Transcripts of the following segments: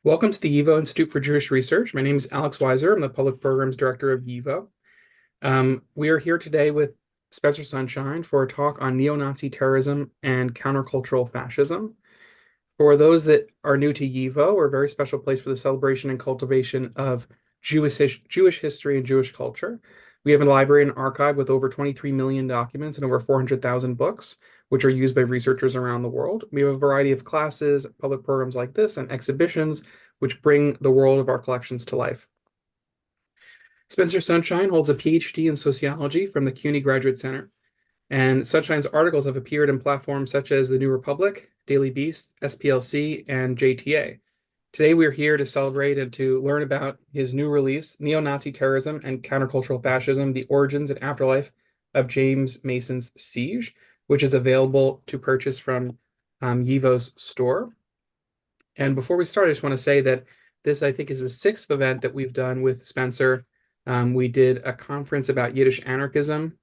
Welcome to the YIVO Institute for Jewish Research. My name is Alex Weiser. I'm the Public Programs Director of YIVO. We are here today with Spencer Sunshine for a talk on neo-Nazi terrorism and countercultural fascism. For those that are new to YIVO, we're a very special place for the celebration and cultivation of Jewish history and Jewish culture. We have a library and archive with over 23 million documents and over 400,000 books, which are used by researchers around the world. We have a variety of classes, public programs like this, and exhibitions, which bring the world of our collections to life. Spencer Sunshine holds a PhD in sociology from the CUNY Graduate Center, and Sunshine's articles have appeared in platforms such as The New Republic, Daily Beast, SPLC, and JTA. Today, we're here to celebrate and to learn about his new release, Neo-Nazi Terrorism and Countercultural Fascism, The Origins and Afterlife of James Mason's Siege, which is available to purchase from YIVO's store. And before we start, I just want to say that this, I think, is the sixth event that we've done with Spencer. We did a conference about Yiddish Anarchism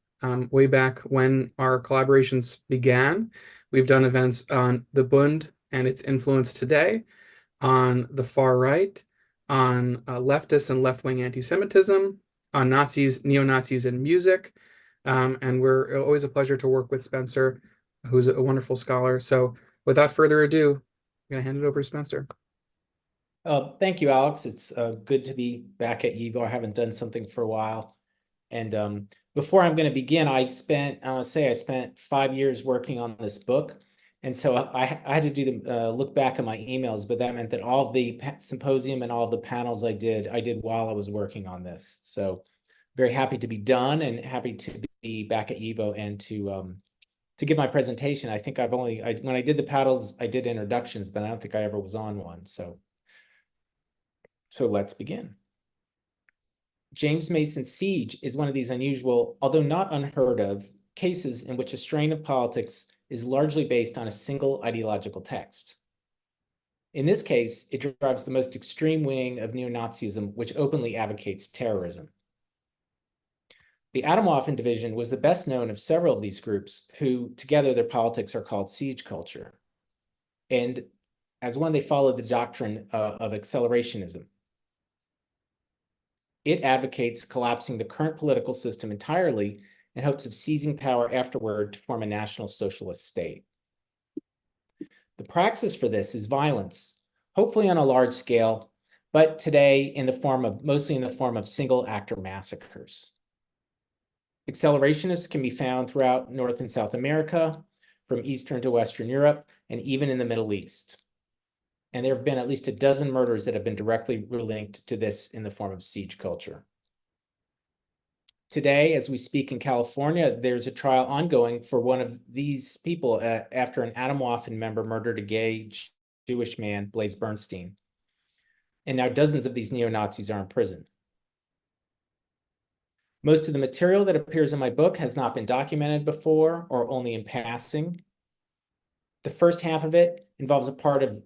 way back when our collaborations began. We've done events on the Bund and its influence today, on the far right, on leftists and left-wing anti-Semitism, on Nazis, neo-Nazis in music. And we're always a pleasure to work with Spencer, who's a wonderful scholar. So without further ado, I'm going to hand it over to Spencer. Thank you, Alex. It's good to be back at YIVO. I haven't done something for a while. And before I'm going to begin, I spent 5 years working on this book. And so I had to do the look back at my emails, but that meant that all the symposium and all the panels I did while I was working on this. So very happy to be done and happy to be back at YIVO and to give my presentation. I think when I did the panels, I did introductions, but I don't think I ever was on one. So let's begin. James Mason's Siege is one of these unusual, although not unheard of, cases in which a strain of politics is largely based on a single ideological text. In this case, it drives the most extreme wing of neo-Nazism, which openly advocates terrorism. The Atomwaffen Division was the best known of several of these groups who, together, their politics are called siege culture. And as one, they followed the doctrine of accelerationism. It advocates collapsing the current political system entirely in hopes of seizing power afterward to form a national socialist state. The praxis for this is violence, hopefully on a large scale, but today mostly in the form of single actor massacres. Accelerationists can be found throughout North and South America, from Eastern to Western Europe, and even in the Middle East. And there have been at least a dozen murders that have been directly linked to this in the form of siege culture. Today, as we speak in California, there's a trial ongoing for one of these people after an Atomwaffen member murdered a gay Jewish man, Blaise Bernstein. And now dozens of these neo-Nazis are in prison. Most of the material that appears in my book has not been documented before or only in passing. The first half of it involves a part of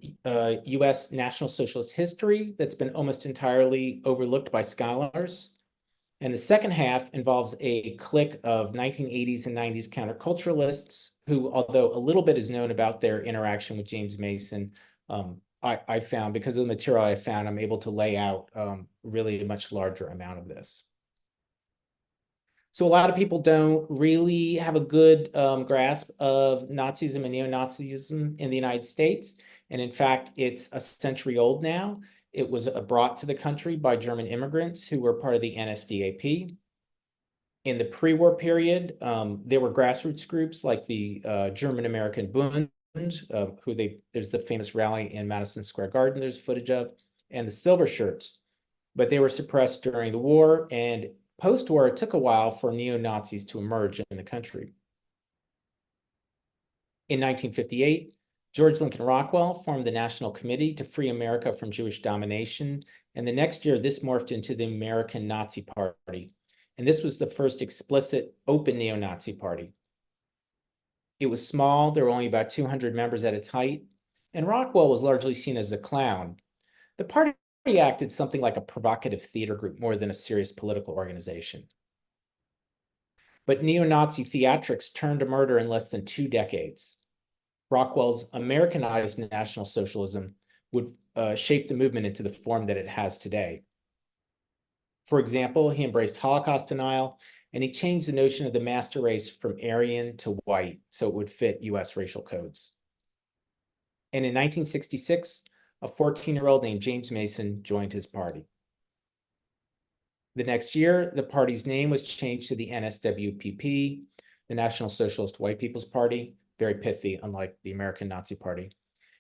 US National Socialist history that's been almost entirely overlooked by scholars. And the second half involves a clique of 1980s and 90s counterculturalists who, although a little bit is known about their interaction with James Mason, I found, because of the material I found, I'm able to lay out really a much larger amount of this. So a lot of people don't really have a good grasp of Nazism and neo-Nazism in the United States. And in fact, it's a century old now. It was brought to the country by German immigrants who were part of the NSWPP. In the pre-war period, there were grassroots groups like the German-American Bund, there's the famous rally in Madison Square Garden there's footage of, and the Silver Shirts. But they were suppressed during the war, and post-war, it took a while for neo-Nazis to emerge in the country. In 1958, George Lincoln Rockwell formed the National Committee to Free America from Jewish Domination, and the next year this morphed into the American Nazi Party. And this was the first explicit open neo-Nazi party. It was small, there were only about 200 members at its height, and Rockwell was largely seen as a clown. The party acted something like a provocative theater group more than a serious political organization. But neo-Nazi theatrics turned to murder in less than 2 decades. Rockwell's Americanized National Socialism would shape the movement into the form that it has today. For example, he embraced Holocaust denial, and he changed the notion of the master race from Aryan to white so it would fit US racial codes. And in 1966, a 14-year-old named James Mason joined his party. The next year, the party's name was changed to the NSWPP, the National Socialist White People's Party, very pithy, unlike the American Nazi Party.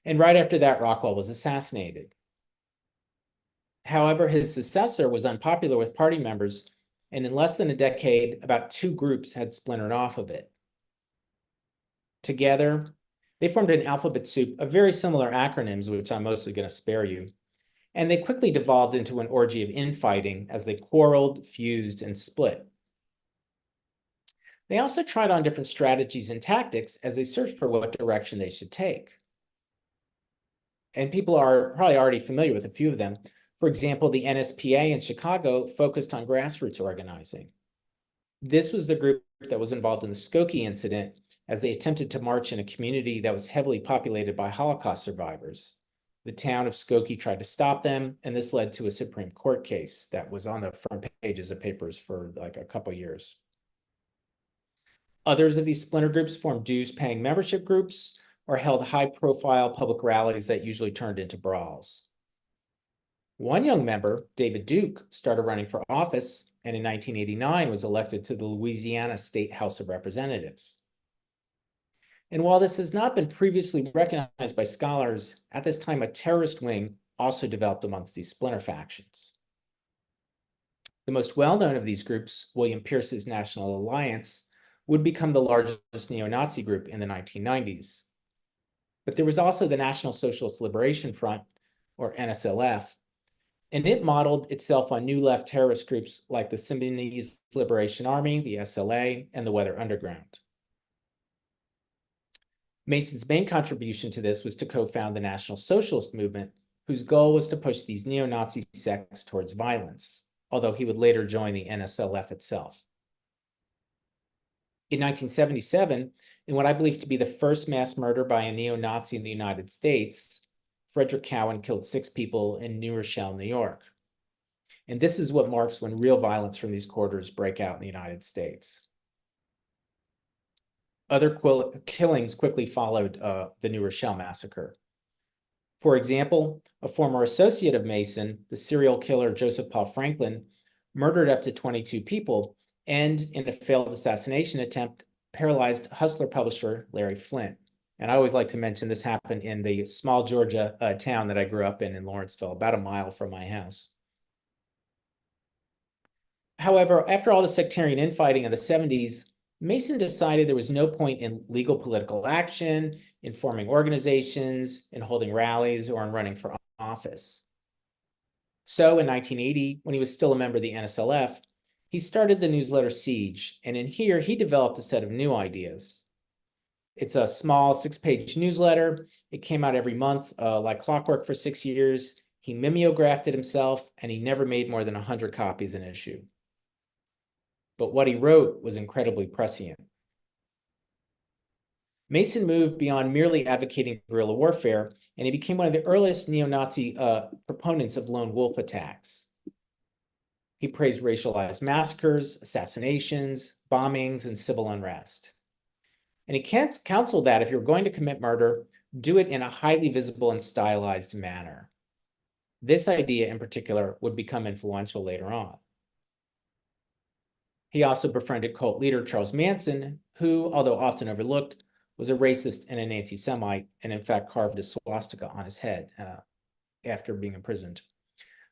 And right after that, Rockwell was assassinated. However, his successor was unpopular with party members, and in less than a decade, about 2 groups had splintered off of it. Together, they formed an alphabet soup of very similar acronyms, which I'm mostly going to spare you, and they quickly devolved into an orgy of infighting as they quarreled, fused, and split. They also tried on different strategies and tactics as they searched for what direction they should take. And people are probably already familiar with a few of them. For example, the NSPA in Chicago focused on grassroots organizing. This was the group that was involved in the Skokie incident as they attempted to march in a community that was heavily populated by Holocaust survivors. The town of Skokie tried to stop them, and this led to a Supreme Court case that was on the front pages of papers for like a couple years. Others of these splinter groups formed dues-paying membership groups or held high-profile public rallies that usually turned into brawls. One young member, David Duke, started running for office and in 1989 was elected to the Louisiana State House of Representatives. And while this has not been previously recognized by scholars, at this time a terrorist wing also developed amongst these splinter factions. The most well-known of these groups, William Pierce's National Alliance, would become the largest neo-Nazi group in the 1990s. But there was also the National Socialist Liberation Front, or NSLF, and it modeled itself on new left terrorist groups like the Symbionese Liberation Army, the SLA, and the Weather Underground. Mason's main contribution to this was to co-found the National Socialist movement, whose goal was to push these neo-Nazi sects towards violence, although he would later join the NSLF itself. In 1977, in what I believe to be the first mass murder by a neo-Nazi in the United States, Frederick Cowan killed 6 people in New Rochelle, New York. And this is what marks when real violence from these quarters break out in the United States. Other killings quickly followed the New Rochelle massacre. For example, a former associate of Mason, the serial killer Joseph Paul Franklin, murdered up to 22 people and, in a failed assassination attempt, paralyzed Hustler publisher Larry Flint. And I always like to mention this happened in the small Georgia town that I grew up in Lawrenceville, about a mile from my house. However, after all the sectarian infighting of the 70s, Mason decided there was no point in legal political action, in forming organizations, in holding rallies, or in running for office. So in 1980, when he was still a member of the NSLF, he started the newsletter Siege, and in here, he developed a set of new ideas. It's a small 6-page newsletter. It came out every month like clockwork for 6 years. He mimeographed it himself, and he never made more than 100 copies an issue. But what he wrote was incredibly prescient. Mason moved beyond merely advocating guerrilla warfare, and he became one of the earliest neo-Nazi proponents of lone wolf attacks. He praised racialized massacres, assassinations, bombings, and civil unrest. And he counseled that if you're going to commit murder, do it in a highly visible and stylized manner. This idea in particular would become influential later on. He also befriended cult leader Charles Manson, who, although often overlooked, was a racist and an anti-Semite, and in fact carved a swastika on his head after being imprisoned.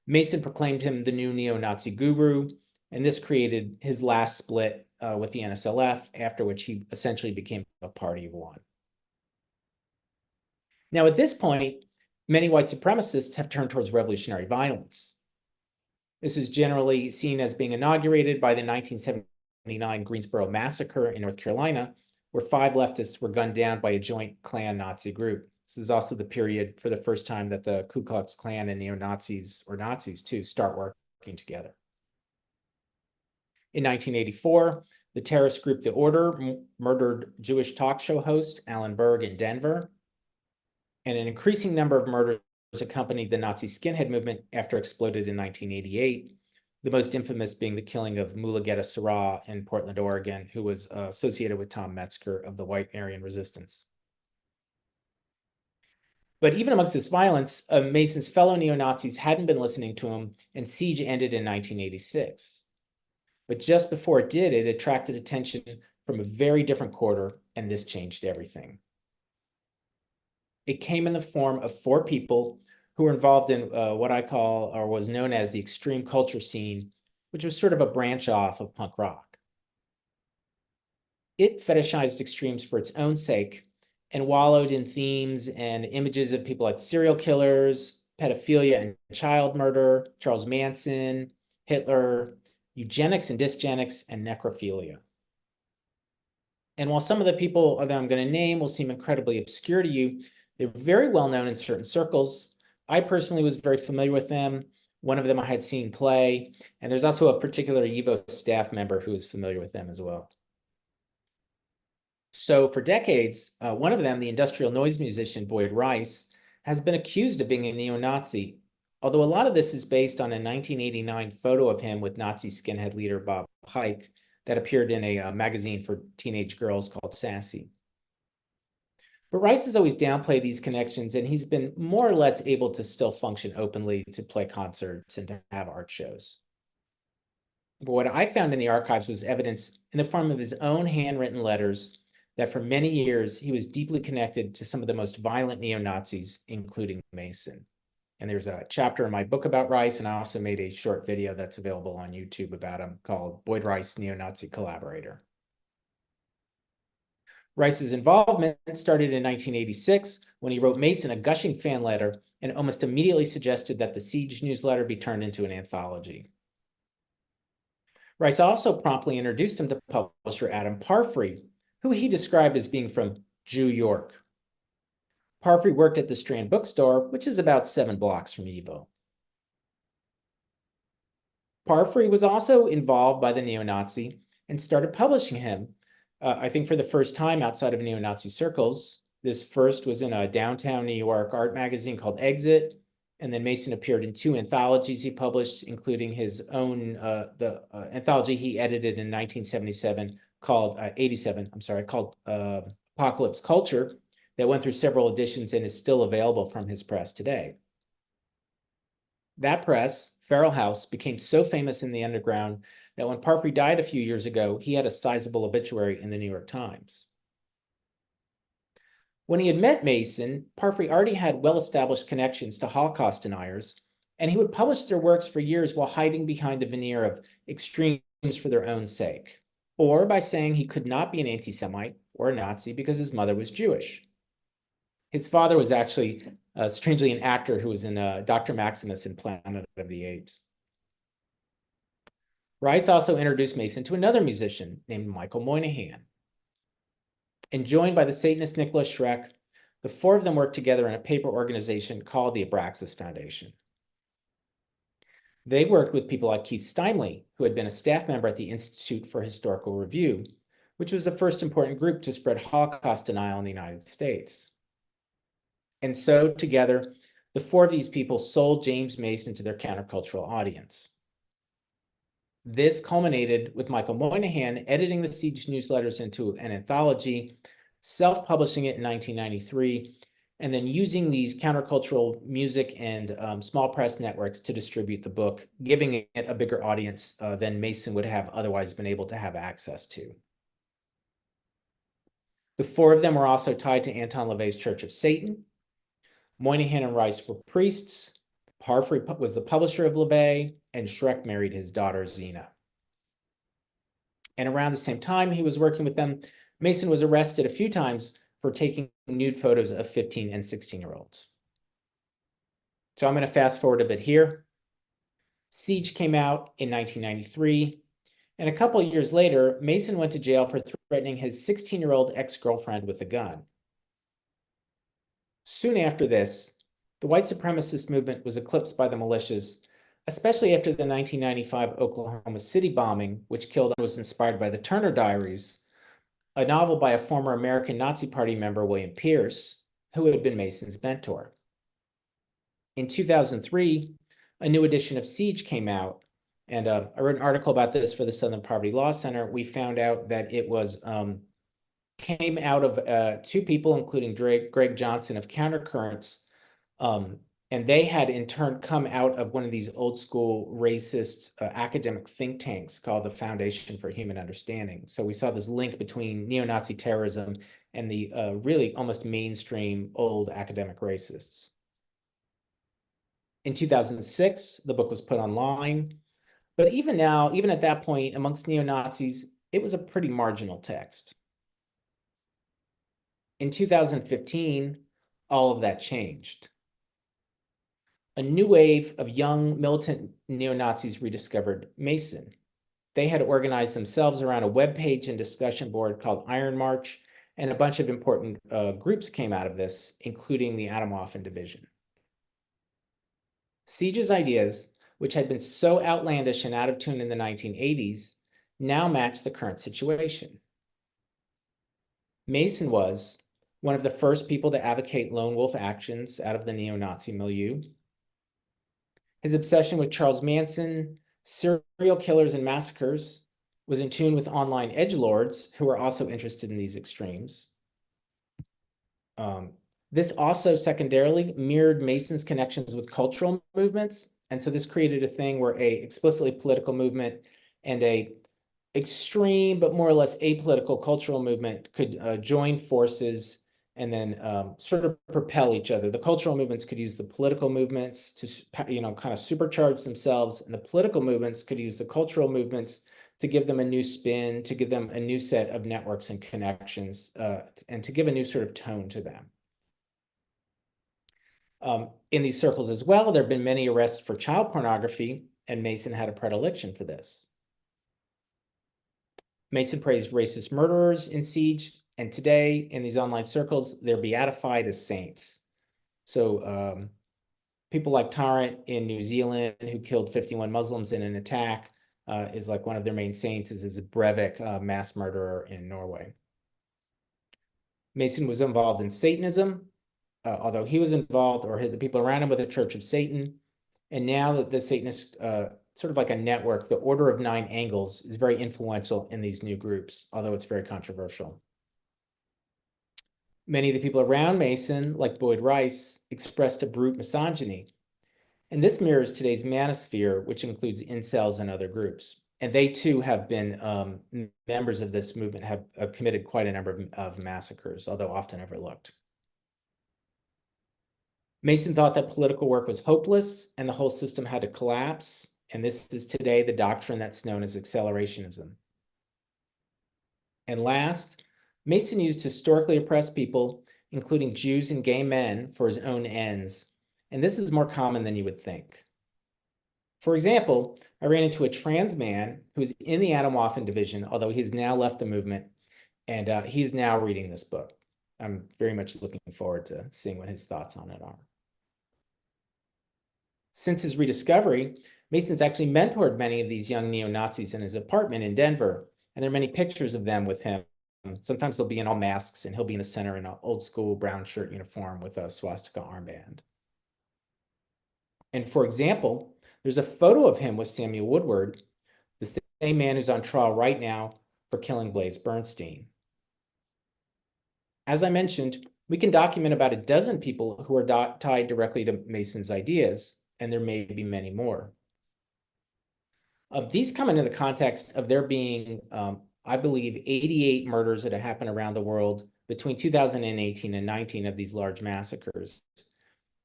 Mason proclaimed him the new neo-Nazi guru, and this created his last split with the NSLF, after which he essentially became a party of one. Now, at this point, many white supremacists have turned towards revolutionary violence. This is generally seen as being inaugurated by the 1979 Greensboro massacre in North Carolina, where 5 leftists were gunned down by a joint Klan Nazi group. This is also the period for the first time that the Ku Klux Klan and neo-Nazis, or Nazis too, start working together. In 1984, the terrorist group The Order murdered Jewish talk show host Alan Berg in Denver. And an increasing number of murders accompanied the Nazi skinhead movement after it exploded in 1988, the most infamous being the killing of Mulugeta Sarah in Portland, Oregon, who was associated with Tom Metzger of the White Aryan Resistance. But even amongst this violence, Mason's fellow neo-Nazis hadn't been listening to him, and Siege ended in 1986. But just before it did, it attracted attention from a very different quarter, and this changed everything. It came in the form of 4 people who were involved in what I call, or was known as, the extreme culture scene, which was sort of a branch off of punk rock. It fetishized extremes for its own sake and wallowed in themes and images of people like serial killers, pedophilia and child murder, Charles Manson, Hitler, eugenics and dysgenics, and necrophilia. And while some of the people that I'm going to name will seem incredibly obscure to you, they're very well known in certain circles. I personally was very familiar with them. One of them I had seen play, and there's also a particular YIVO staff member who is familiar with them as well. So for decades, one of them, the industrial noise musician Boyd Rice, has been accused of being a neo-Nazi, although a lot of this is based on a 1989 photo of him with Nazi skinhead leader Bob Pike that appeared in a magazine for teenage girls called Sassy. But Rice has always downplayed these connections, and he's been more or less able to still function openly, to play concerts and to have art shows. But what I found in the archives was evidence in the form of his own handwritten letters that for many years he was deeply connected to some of the most violent neo-Nazis, including Mason. And there's a chapter in my book about Rice, and I also made a short video that's available on YouTube about him called Boyd Rice, Neo-Nazi Collaborator. Rice's involvement started in 1986 when he wrote Mason a gushing fan letter and almost immediately suggested that the Siege newsletter be turned into an anthology. Rice also promptly introduced him to publisher Adam Parfrey, who he described as being from Jew York. Parfrey worked at the Strand bookstore, which is about 7 blocks from YIVO. Parfrey was also involved by the neo-Nazi and started publishing him, I think for the first time outside of neo-Nazi circles. This first was in a downtown New York art magazine called Exit, and then Mason appeared in 2 anthologies he published, including his own, anthology he edited in 1977 called, called Apocalypse Culture, that went through several editions and is still available from his press today. That press, Feral House, became so famous in the underground that when Parfrey died a few years ago, he had a sizable obituary in the New York Times. When he had met Mason, Parfrey already had well-established connections to Holocaust deniers, and he would publish their works for years while hiding behind the veneer of extremes for their own sake, or by saying he could not be an anti-Semite or a Nazi because his mother was Jewish. His father was actually, strangely, an actor who was in Dr. Maximus in Planet of the Apes. Rice also introduced Mason to another musician named Michael Moynihan. And joined by the Satanist Nikolas Schreck, the 4 of them worked together in a paper organization called the Abraxas Foundation. They worked with people like Keith Steinle, who had been a staff member at the Institute for Historical Review, which was the first important group to spread Holocaust denial in the United States. And so, together, the 4 of these people sold James Mason to their countercultural audience. This culminated with Michael Moynihan editing the Siege newsletters into an anthology, self-publishing it in 1993, and then using these countercultural music and small press networks to distribute the book, giving it a bigger audience than Mason would have otherwise been able to have access to. The 4 of them were also tied to Anton LaVey's Church of Satan. Moynihan and Rice were priests. Parfrey was the publisher of LaVey, and Schreck married his daughter, Zena. And around the same time he was working with them, Mason was arrested a few times for taking nude photos of 15 and 16-year-olds. So I'm going to fast forward a bit here. Siege came out in 1993, and a couple of years later, Mason went to jail for threatening his 16-year-old ex-girlfriend with a gun. Soon after this, the white supremacist movement was eclipsed by the militias, especially after the 1995 Oklahoma City bombing, which was inspired by the Turner Diaries, a novel by a former American Nazi Party member, William Pierce, who had been Mason's mentor. In 2003, a new edition of Siege came out, and I wrote an article about this for the Southern Poverty Law Center. We found out that it was came out of two people, including Greg Johnson of Countercurrents, and they had in turn come out of one of these old school racist academic think tanks called the Foundation for Human Understanding. So we saw this link between neo-Nazi terrorism and the really almost mainstream old academic racists. In 2006, the book was put online, but even now, even at that point, amongst neo-Nazis, it was a pretty marginal text. In 2015, all of that changed. A new wave of young militant neo-Nazis rediscovered Mason. They had organized themselves around a webpage and discussion board called Iron March, and a bunch of important groups came out of this, including the Atomwaffen Division. Siege's ideas, which had been so outlandish and out of tune in the 1980s, now match the current situation. Mason was one of the first people to advocate lone wolf actions out of the neo-Nazi milieu. His obsession with Charles Manson, serial killers, and massacres was in tune with online edgelords who were also interested in these extremes. This also secondarily mirrored Mason's connections with cultural movements. And so this created a thing where a explicitly political movement and a extreme but more or less apolitical cultural movement could join forces and then sort of propel each other. The cultural movements could use the political movements to, kind of supercharge themselves, and the political movements could use the cultural movements to give them a new spin, to give them a new set of networks and connections, and to give a new sort of tone to them. In these circles as well, there have been many arrests for child pornography, and Mason had a predilection for this. Mason praised racist murderers in Siege, and today in these online circles, they're beatified as saints. So people like Tarrant in New Zealand, who killed 51 Muslims in an attack, is like one of their main saints, is Breivik, mass murderer in Norway. Mason was involved in Satanism, although he was involved, or the people around him, with the Church of Satan. And now that the Satanist, sort of like a network, the Order of Nine Angles is very influential in these new groups, although it's very controversial. Many of the people around Mason, like Boyd Rice, expressed a brute misogyny. And this mirrors today's manosphere, which includes incels and other groups. And they too have been members of this movement, have committed quite a number of massacres, although often overlooked. Mason thought that political work was hopeless and the whole system had to collapse. And this is today the doctrine that's known as accelerationism. And last, Mason used historically oppressed people, including Jews and gay men, for his own ends. And this is more common than you would think. For example, I ran into a trans man who's in the Atomwaffen Division, although he's now left the movement, and he's now reading this book. I'm very much looking forward to seeing what his thoughts on it are. Since his rediscovery, Mason's actually mentored many of these young neo-Nazis in his apartment in Denver, and there are many pictures of them with him. Sometimes they'll be in all masks, and he'll be in the center in an old school brown shirt uniform with a swastika armband. And for example, there's a photo of him with Samuel Woodward, the same man who's on trial right now for killing Blaise Bernstein. As I mentioned, we can document about a dozen people who are tied directly to Mason's ideas, and there may be many more. These come into the context of there being, I believe, 88 murders that have happened around the world between 2018 and 19 of these large massacres.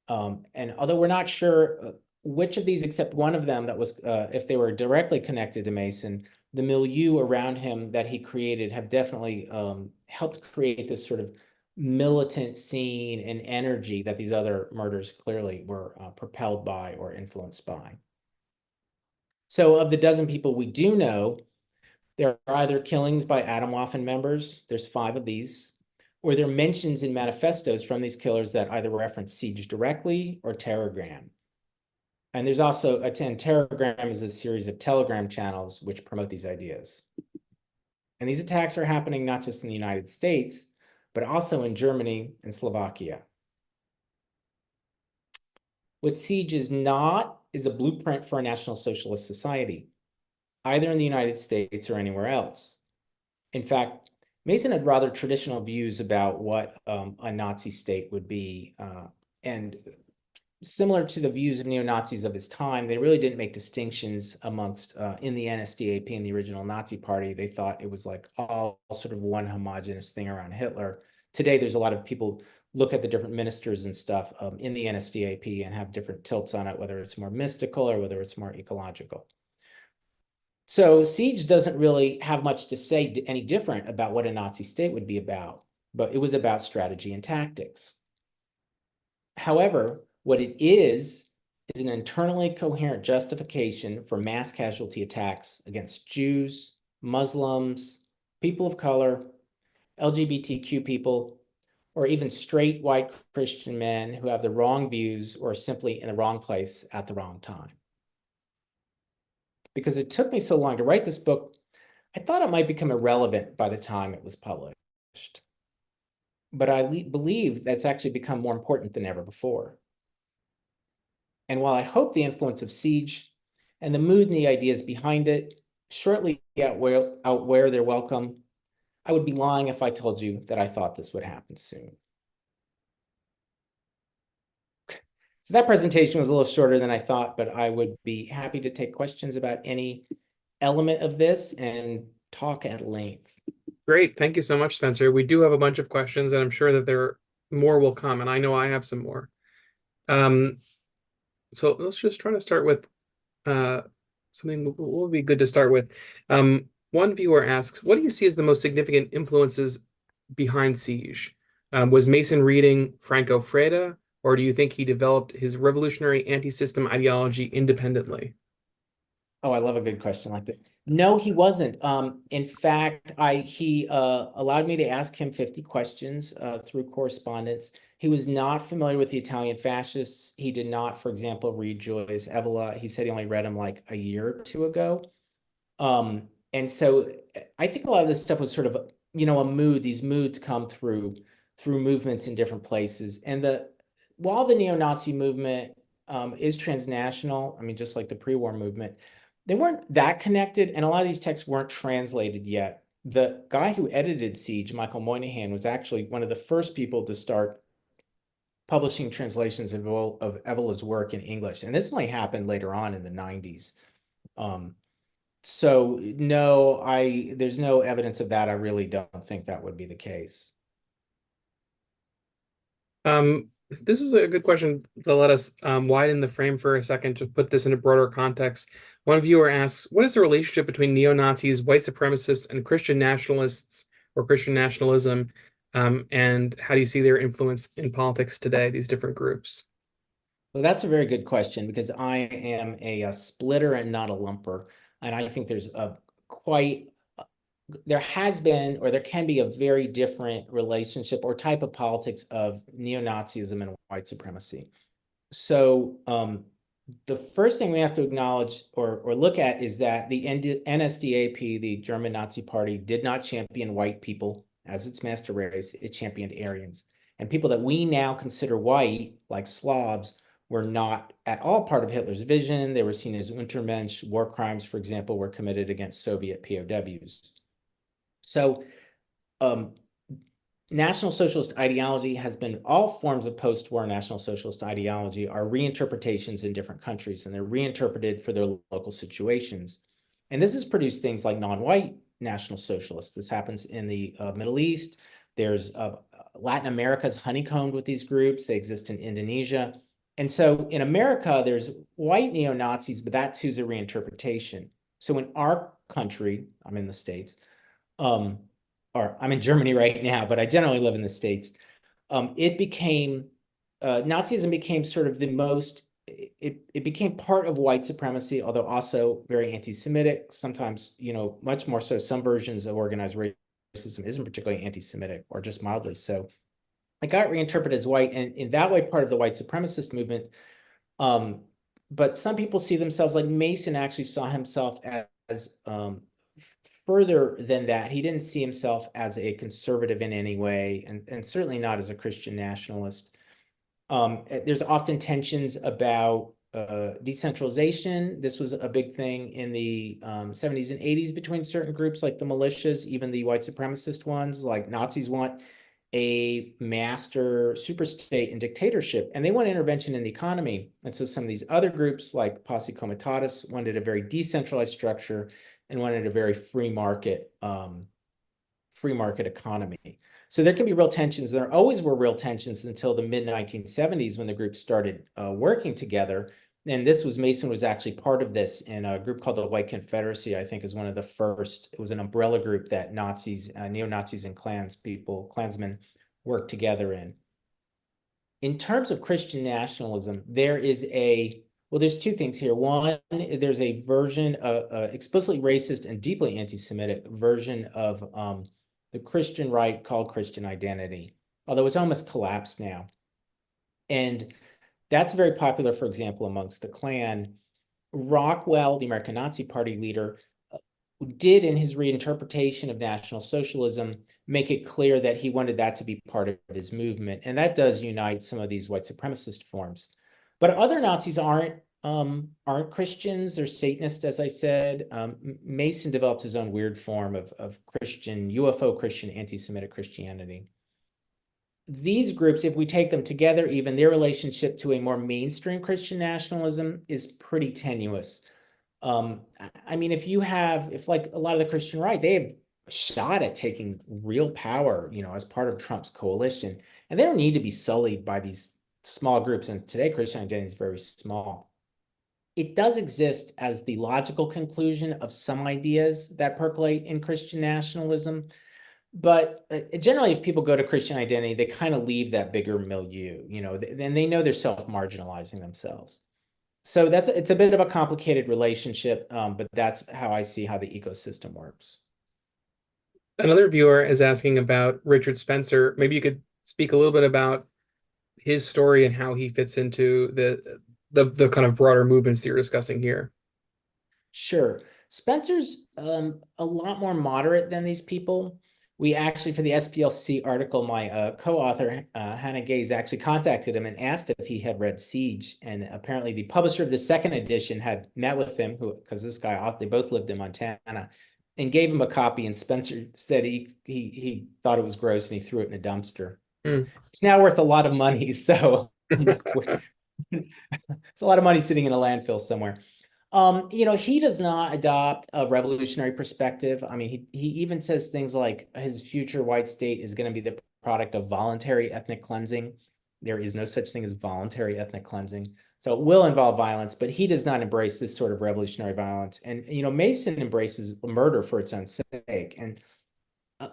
And although we're not sure which of these, except one of them that was, if they were directly connected to Mason, the milieu around him that he created have definitely helped create this sort of militant scene and energy that these other murders clearly were propelled by or influenced by. So of the dozen people we do know, there are either killings by Atomwaffen members, there's 5 of these, or there are mentions in manifestos from these killers that either reference Siege directly or Terrorgram. And there's also, Terrorgram is a series of Telegram channels which promote these ideas. And these attacks are happening not just in the United States, but also in Germany and Slovakia. What Siege is not is a blueprint for a National Socialist society, either in the United States or anywhere else. In fact, Mason had rather traditional views about what a Nazi state would be, and similar to the views of neo-Nazis of his time, they really didn't make distinctions amongst in the NSDAP and the original Nazi Party. They thought it was like all sort of one homogenous thing around Hitler. Today, there's a lot of people look at the different ministers and stuff in the NSDAP and have different tilts on it, whether it's more mystical or whether it's more ecological. So Siege doesn't really have much to say any different about what a Nazi state would be about, but it was about strategy and tactics. However, what it is an internally coherent justification for mass casualty attacks against Jews, Muslims, people of color, LGBTQ people, or even straight white Christian men who have the wrong views or are simply in the wrong place at the wrong time. Because it took me so long to write this book, I thought it might become irrelevant by the time it was published. But I believe that's actually become more important than ever before. And while I hope the influence of Siege and the mood and the ideas behind it shortly outwear their welcome, I would be lying if I told you that I thought this would happen soon. So that presentation was a little shorter than I thought, but I would be happy to take questions about any element of this and talk at length. Great. Thank you so much, Spencer. We do have a bunch of questions, and I'm sure that more will come, and I know I have some more. So let's just try to start with something what would be good to start with. One viewer asks, what do you see as the most significant influences behind Siege? Was Mason reading Franco Freda, or do you think he developed his revolutionary anti-system ideology independently? Oh, I love a good question like that. No, he wasn't. In fact, he allowed me to ask him 50 questions through correspondence. He was not familiar with the Italian fascists. He did not, for example, read Joyce Evola. He said he only read him like a year or two ago. And so I think a lot of this stuff was sort of, a mood. These moods come through movements in different places. And while the neo-Nazi movement is transnational, I mean, just like the pre-war movement, they weren't that connected, and a lot of these texts weren't translated yet. The guy who edited Siege, Michael Moynihan, was actually one of the first people to start publishing translations of Evola's work in English, and this only happened later on in the 90s. So no, there's no evidence of that. I really don't think that would be the case. This is a good question to let us widen the frame for a second to put this in a broader context. One viewer asks, what is the relationship between neo-Nazis, white supremacists, and Christian nationalists or Christian nationalism? And how do you see their influence in politics today, these different groups? Well, that's a very good question because I am a splitter and not a lumper. And I think there's there has been, or there can be, a very different relationship or type of politics of neo-Nazism and white supremacy. So the first thing we have to acknowledge or look at is that the NSDAP, the German Nazi Party, did not champion white people as its master race. It championed Aryans. And people that we now consider white, like Slavs, were not at all part of Hitler's vision. They were seen as Untermensch. War crimes, for example, were committed against Soviet POWs. So National Socialist ideology has been, all forms of post-war National Socialist ideology are reinterpretations in different countries, and they're reinterpreted for their local situations. And this has produced things like non-white National Socialists. This happens in the Middle East. There's Latin America's honeycombed with these groups. They exist in Indonesia. And so in America, there's white neo-Nazis, but that too is a reinterpretation. So in our country, I'm in the States, or I'm in Germany right now, but I generally live in the States. It became, Nazism became sort of the most, it became part of white supremacy, although also very anti-Semitic, sometimes, much more so. Some versions of organized racism isn't particularly anti-Semitic or just mildly so. It got reinterpreted as white, and in that way, part of the white supremacist movement. But some people see themselves, like Mason actually saw himself as further than that. He didn't see himself as a conservative in any way, and certainly not as a Christian nationalist. There's often tensions about decentralization. This was a big thing in the 70s and 80s between certain groups like the militias, even the white supremacist ones, like Nazis want a master superstate and dictatorship, and they want intervention in the economy. And so some of these other groups like Posse Comitatus wanted a very decentralized structure and wanted a very free market economy. So there can be real tensions. There always were real tensions until the mid 1970s when the groups started working together. And Mason was actually part of this in a group called the White Confederacy, I think is one of the first. It was an umbrella group that Nazis, neo-Nazis and Klansmen worked together in. In terms of Christian nationalism, there's two things here. One, there's a version of explicitly racist and deeply anti-Semitic version of the Christian right called Christian identity, although it's almost collapsed now. And that's very popular, for example, amongst the Klan. Rockwell, the American Nazi Party leader, did in his reinterpretation of National Socialism make it clear that he wanted that to be part of his movement. And that does unite some of these white supremacist forms. But other Nazis aren't Christians. They're Satanists, as I said. Mason developed his own weird form of Christian, UFO Christian, anti-Semitic Christianity. These groups, if we take them together, even their relationship to a more mainstream Christian nationalism is pretty tenuous. I mean, if like a lot of the Christian right, they have a shot at taking real power, as part of Trump's coalition, and they don't need to be sullied by these small groups. And today, Christian identity is very small. It does exist as the logical conclusion of some ideas that percolate in Christian nationalism. But generally, if people go to Christian identity, they kind of leave that bigger milieu, and they know they're self-marginalizing themselves. So it's a bit of a complicated relationship, but that's how I see how the ecosystem works. Another viewer is asking about Richard Spencer. Maybe you could speak a little bit about his story and how he fits into the kind of broader movements that you're discussing here. Sure. Spencer's a lot more moderate than these people. We actually, for the SPLC article, my co-author, Hannah Gaze, actually contacted him and asked if he had read Siege. And apparently the publisher of the second edition had met with him, because this guy, they both lived in Montana, and gave him a copy. And Spencer said he thought it was gross and he threw it in a dumpster. It's now worth a lot of money. So it's a lot of money sitting in a landfill somewhere. He does not adopt a revolutionary perspective. I mean, he even says things like his future white state is going to be the product of voluntary ethnic cleansing. There is no such thing as voluntary ethnic cleansing. So it will involve violence, but he does not embrace this sort of revolutionary violence. And, Mason embraces murder for its own sake. And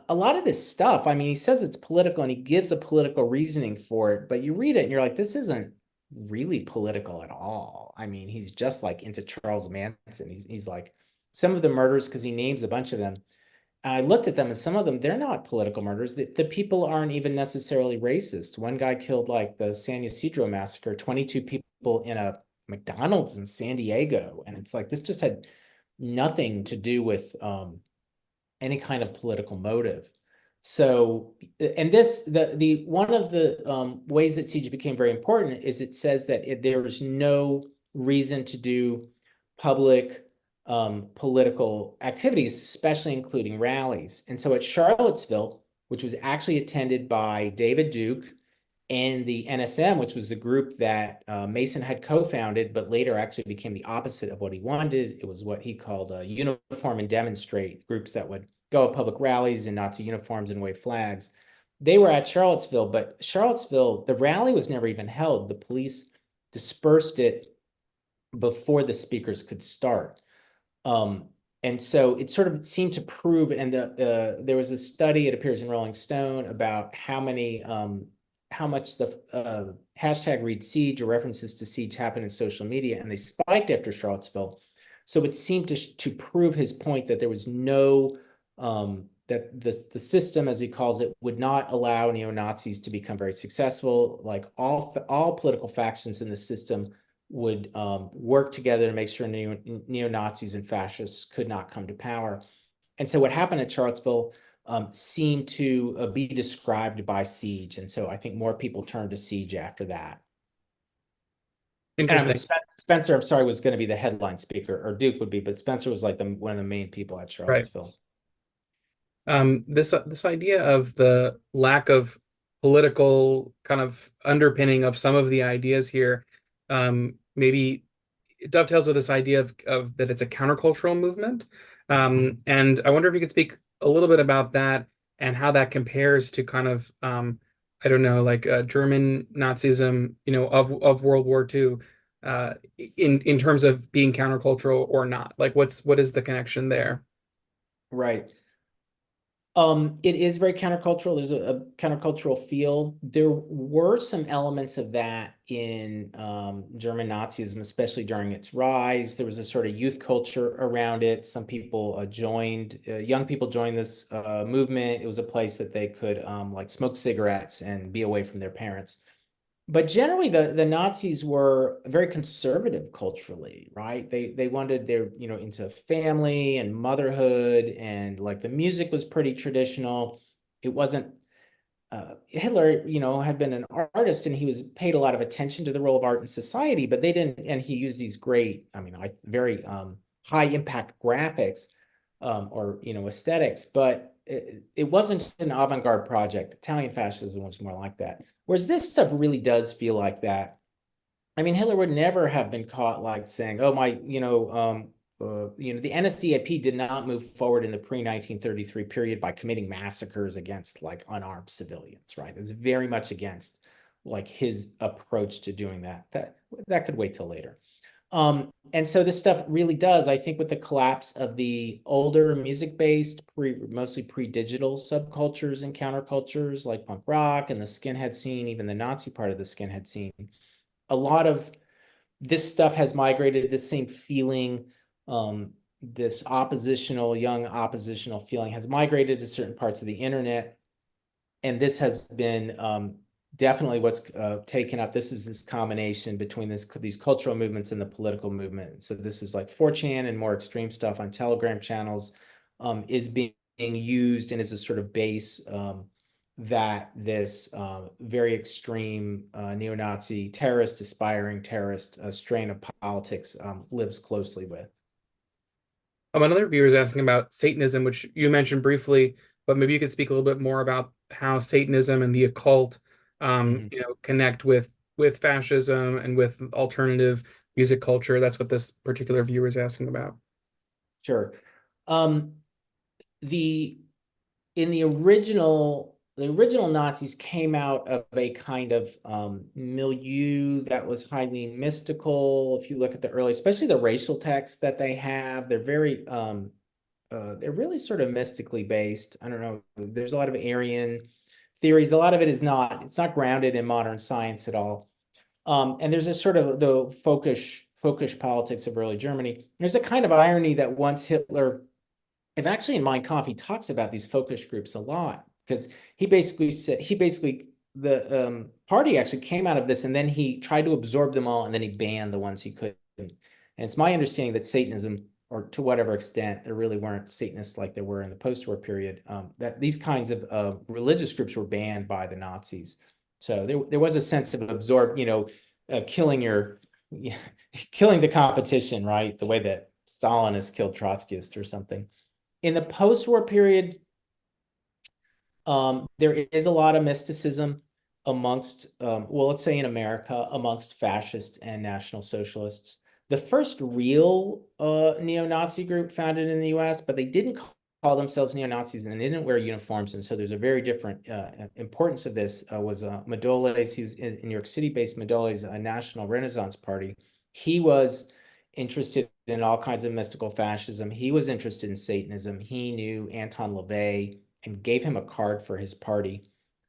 a lot of this stuff, I mean, he says it's political and he gives a political reasoning for it, but you read it and you're like, this isn't really political at all. I mean, he's just like into Charles Manson. He's like some of the murders, because he names a bunch of them. I looked at them and some of them, they're not political murders. The people aren't even necessarily racist. One guy killed like the San Ysidro massacre, 22 people in a McDonald's in San Diego. And it's like, this just had nothing to do with any kind of political motive. So, and one of the ways that Siege became very important is it says that there was no reason to do public political activities, especially including rallies. And so at Charlottesville, which was actually attended by David Duke and the NSM, which was the group that Mason had co-founded, but later actually became the opposite of what he wanted. It was what he called uniform and demonstrate, groups that would go at public rallies in Nazi uniforms and wave flags. They were at Charlottesville, but Charlottesville, the rally was never even held. The police dispersed it before the speakers could start. And so it sort of seemed to prove, and there was a study, it appears in Rolling Stone, about how much the hashtag read siege or references to siege happened in social media, and they spiked after Charlottesville. So it seemed to prove his point that there was no that the system, as he calls it, would not allow neo-Nazis to become very successful. Like all political factions in the system would work together to make sure neo-Nazis and fascists could not come to power. And so what happened at Charlottesville seemed to be described by Siege. And so I think more people turned to Siege after that. And I mean, Interesting. Spencer, I'm sorry, was going to be the headline speaker, or Duke would be, but Spencer was like one of the main people at Right. Charlottesville. This idea of the lack of political kind of underpinning of some of the ideas here, maybe it dovetails with this idea of that it's a countercultural movement. And I wonder if you could speak a little bit about that and how that compares to kind of I don't know, like German Nazism, of World War II, in terms of being countercultural or not. Like, what is the connection there? Right. It is very countercultural. There's a countercultural feel. There were some elements of that in German Nazism, especially during its rise. There was a sort of youth culture around it. Some people young people joined this movement. It was a place that they could like smoke cigarettes and be away from their parents. But generally, the Nazis were very conservative culturally, right? They wanted their, into family and motherhood, and like the music was pretty traditional. It wasn't Hitler, had been an artist and he was paid a lot of attention to the role of art in society, but they didn't, and he used these great, very high impact graphics or aesthetics, but it wasn't an avant-garde project. Italian fascism was more like that. Whereas this stuff really does feel like that. I mean, Hitler would never have been caught like saying, "Oh my, the NSDAP did not move forward in the pre-1933 period by committing massacres against like unarmed civilians," right? It's very much against like his approach to doing that. That could wait till later. And so this stuff really does, I think, with the collapse of the older music-based, mostly pre-digital subcultures and countercultures like punk rock and the skinhead scene, even the Nazi part of the skinhead scene, a lot of this stuff has migrated, this same feeling, this young oppositional feeling has migrated to certain parts of the internet. And this has been definitely what's taken up. This is this combination between these cultural movements and the political movement. So this is like 4chan and more extreme stuff on Telegram channels is being used and is a sort of base that this very extreme neo-Nazi aspiring terrorist strain of politics lives closely with. Another viewer is asking about Satanism, which you mentioned briefly, but maybe you could speak a little bit more about how Satanism and the occult, Mhm. connect with fascism and with alternative music culture. That's what this particular viewer is asking about. Sure. Um, the in the original Nazis came out of a kind of milieu that was highly mystical. If you look at the early, especially the racial texts that they have, they're really sort of mystically based. I don't know. There's a lot of Aryan theories. A lot of it it's not grounded in modern science at all. And there's this sort of the folkish politics of early Germany. There's a kind of irony that once Hitler, if actually in Mein Kampf, he talks about these folkish groups a lot because the party actually came out of this, and then he tried to absorb them all, and then he banned the ones he couldn't. And it's my understanding that Satanism, or to whatever extent there really weren't Satanists like there were in the post-war period, that these kinds of religious groups were banned by the Nazis. So there was a sense of killing killing the competition, right? The way that Stalin has killed Trotskyists or something. In the post-war period, there is a lot of mysticism amongst, well, let's say in America, amongst fascists and National Socialists. The first real neo-Nazi group founded in the US, but they didn't call themselves neo-Nazis and they didn't wear uniforms. And so there's a very different importance of this was Medoles. He was in New York City-based Medoles, a National Renaissance Party. He was interested in all kinds of mystical fascism. He was interested in Satanism. He knew Anton LaVey and gave him a card for his party.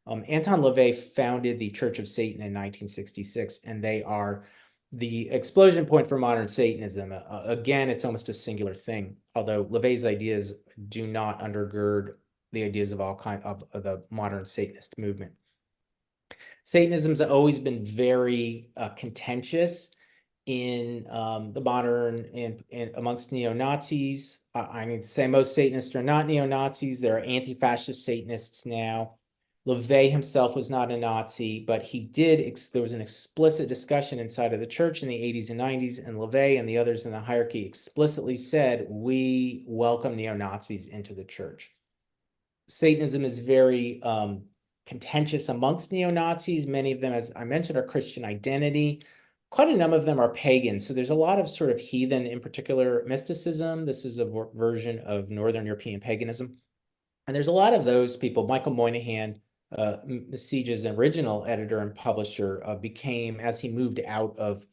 Anton LaVey founded the Church of Satan in 1966, and they are the explosion point for modern Satanism. Again, it's almost a singular thing, although LaVey's ideas do not undergird the ideas of all kinds of the modern Satanist movement. Satanism's always been very contentious in the modern and amongst neo-Nazis. I mean, to say most Satanists are not neo-Nazis. There are anti-fascist Satanists now. LaVey himself was not a Nazi, but there was an explicit discussion inside of the church in the 80s and 90s, and LaVey and the others in the hierarchy explicitly said, we welcome neo-Nazis into the church. Satanism is very contentious amongst neo-Nazis. Many of them, as I mentioned, are Christian identity. Quite a number of them are pagan. So there's a lot of sort of heathen, in particular, mysticism. This is a version of Northern European paganism. And there's a lot of those people. Michael Moynihan, Siege's original editor and publisher, became, as he moved out of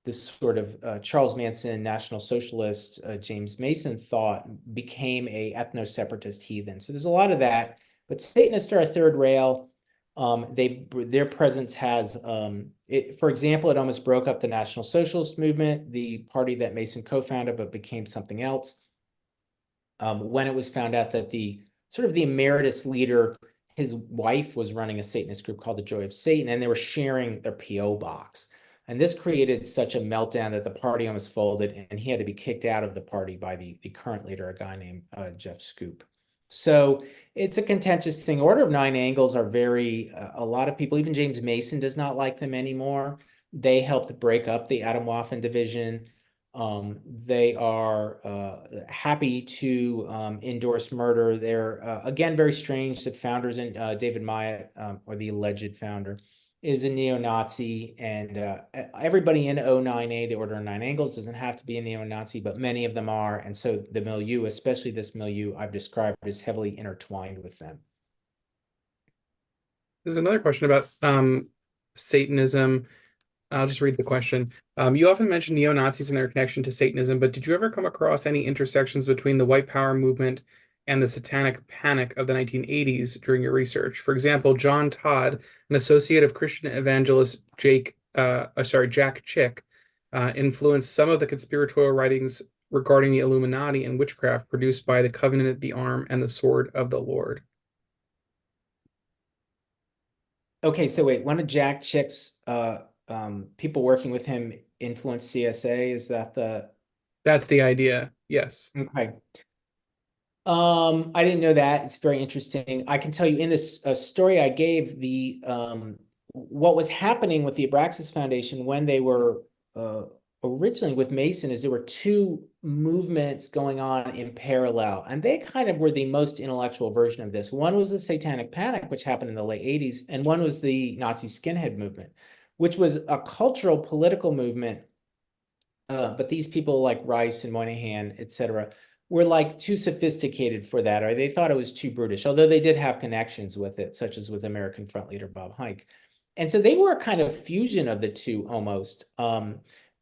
this sort of Charles Manson, National Socialist, James Mason thought, became a ethno-separatist heathen. So there's a lot of that. But Satanists are a third rail. Their presence has, for example, it almost broke up the National Socialist movement, the party that Mason co-founded, but became something else. When it was found out that the emeritus leader, his wife was running a Satanist group called the Joy of Satan, and they were sharing their PO box. And this created such a meltdown that the party almost folded, and he had to be kicked out of the party by the current leader, a guy named Jeff Scoop. So it's a contentious thing. Order of Nine Angles are a lot of people, even James Mason does not like them anymore. They helped break up the Atomwaffen Division. They are happy to endorse murder. They're, again, very strange. The founders, David Myatt, or the alleged founder, is a neo-Nazi, and everybody in O9A, the Order of Nine Angles, doesn't have to be a neo-Nazi, but many of them are, and so the milieu, especially this milieu I've described, is heavily intertwined with them. There's another question about Satanism. I'll just read the question. You often mention neo-Nazis and their connection to Satanism, but did you ever come across any intersections between the white power movement and the Satanic Panic of the 1980s during your research? For example, John Todd, an associate of Christian evangelist Jack Chick, influenced some of the conspiratorial writings regarding the Illuminati and witchcraft produced by the Covenant, the Arm, and the Sword of the Lord. Okay, so wait, one of Jack Chick's people working with him influenced CSA? Is that That's the idea, yes. Okay. I didn't know that. It's very interesting. I can tell you in this story I gave, what was happening with the Abraxas Foundation when they were originally with Mason is there were two movements going on in parallel, and they kind of were the most intellectual version of this. One was the Satanic Panic, which happened in the late 80s, and one was the Nazi skinhead movement, which was a cultural political movement. But these people like Rice and Moynihan, etc., were like too sophisticated for that, or they thought it was too brutish, although they did have connections with it, such as with American Front leader Bob Hike. And so they were a kind of fusion of the two almost.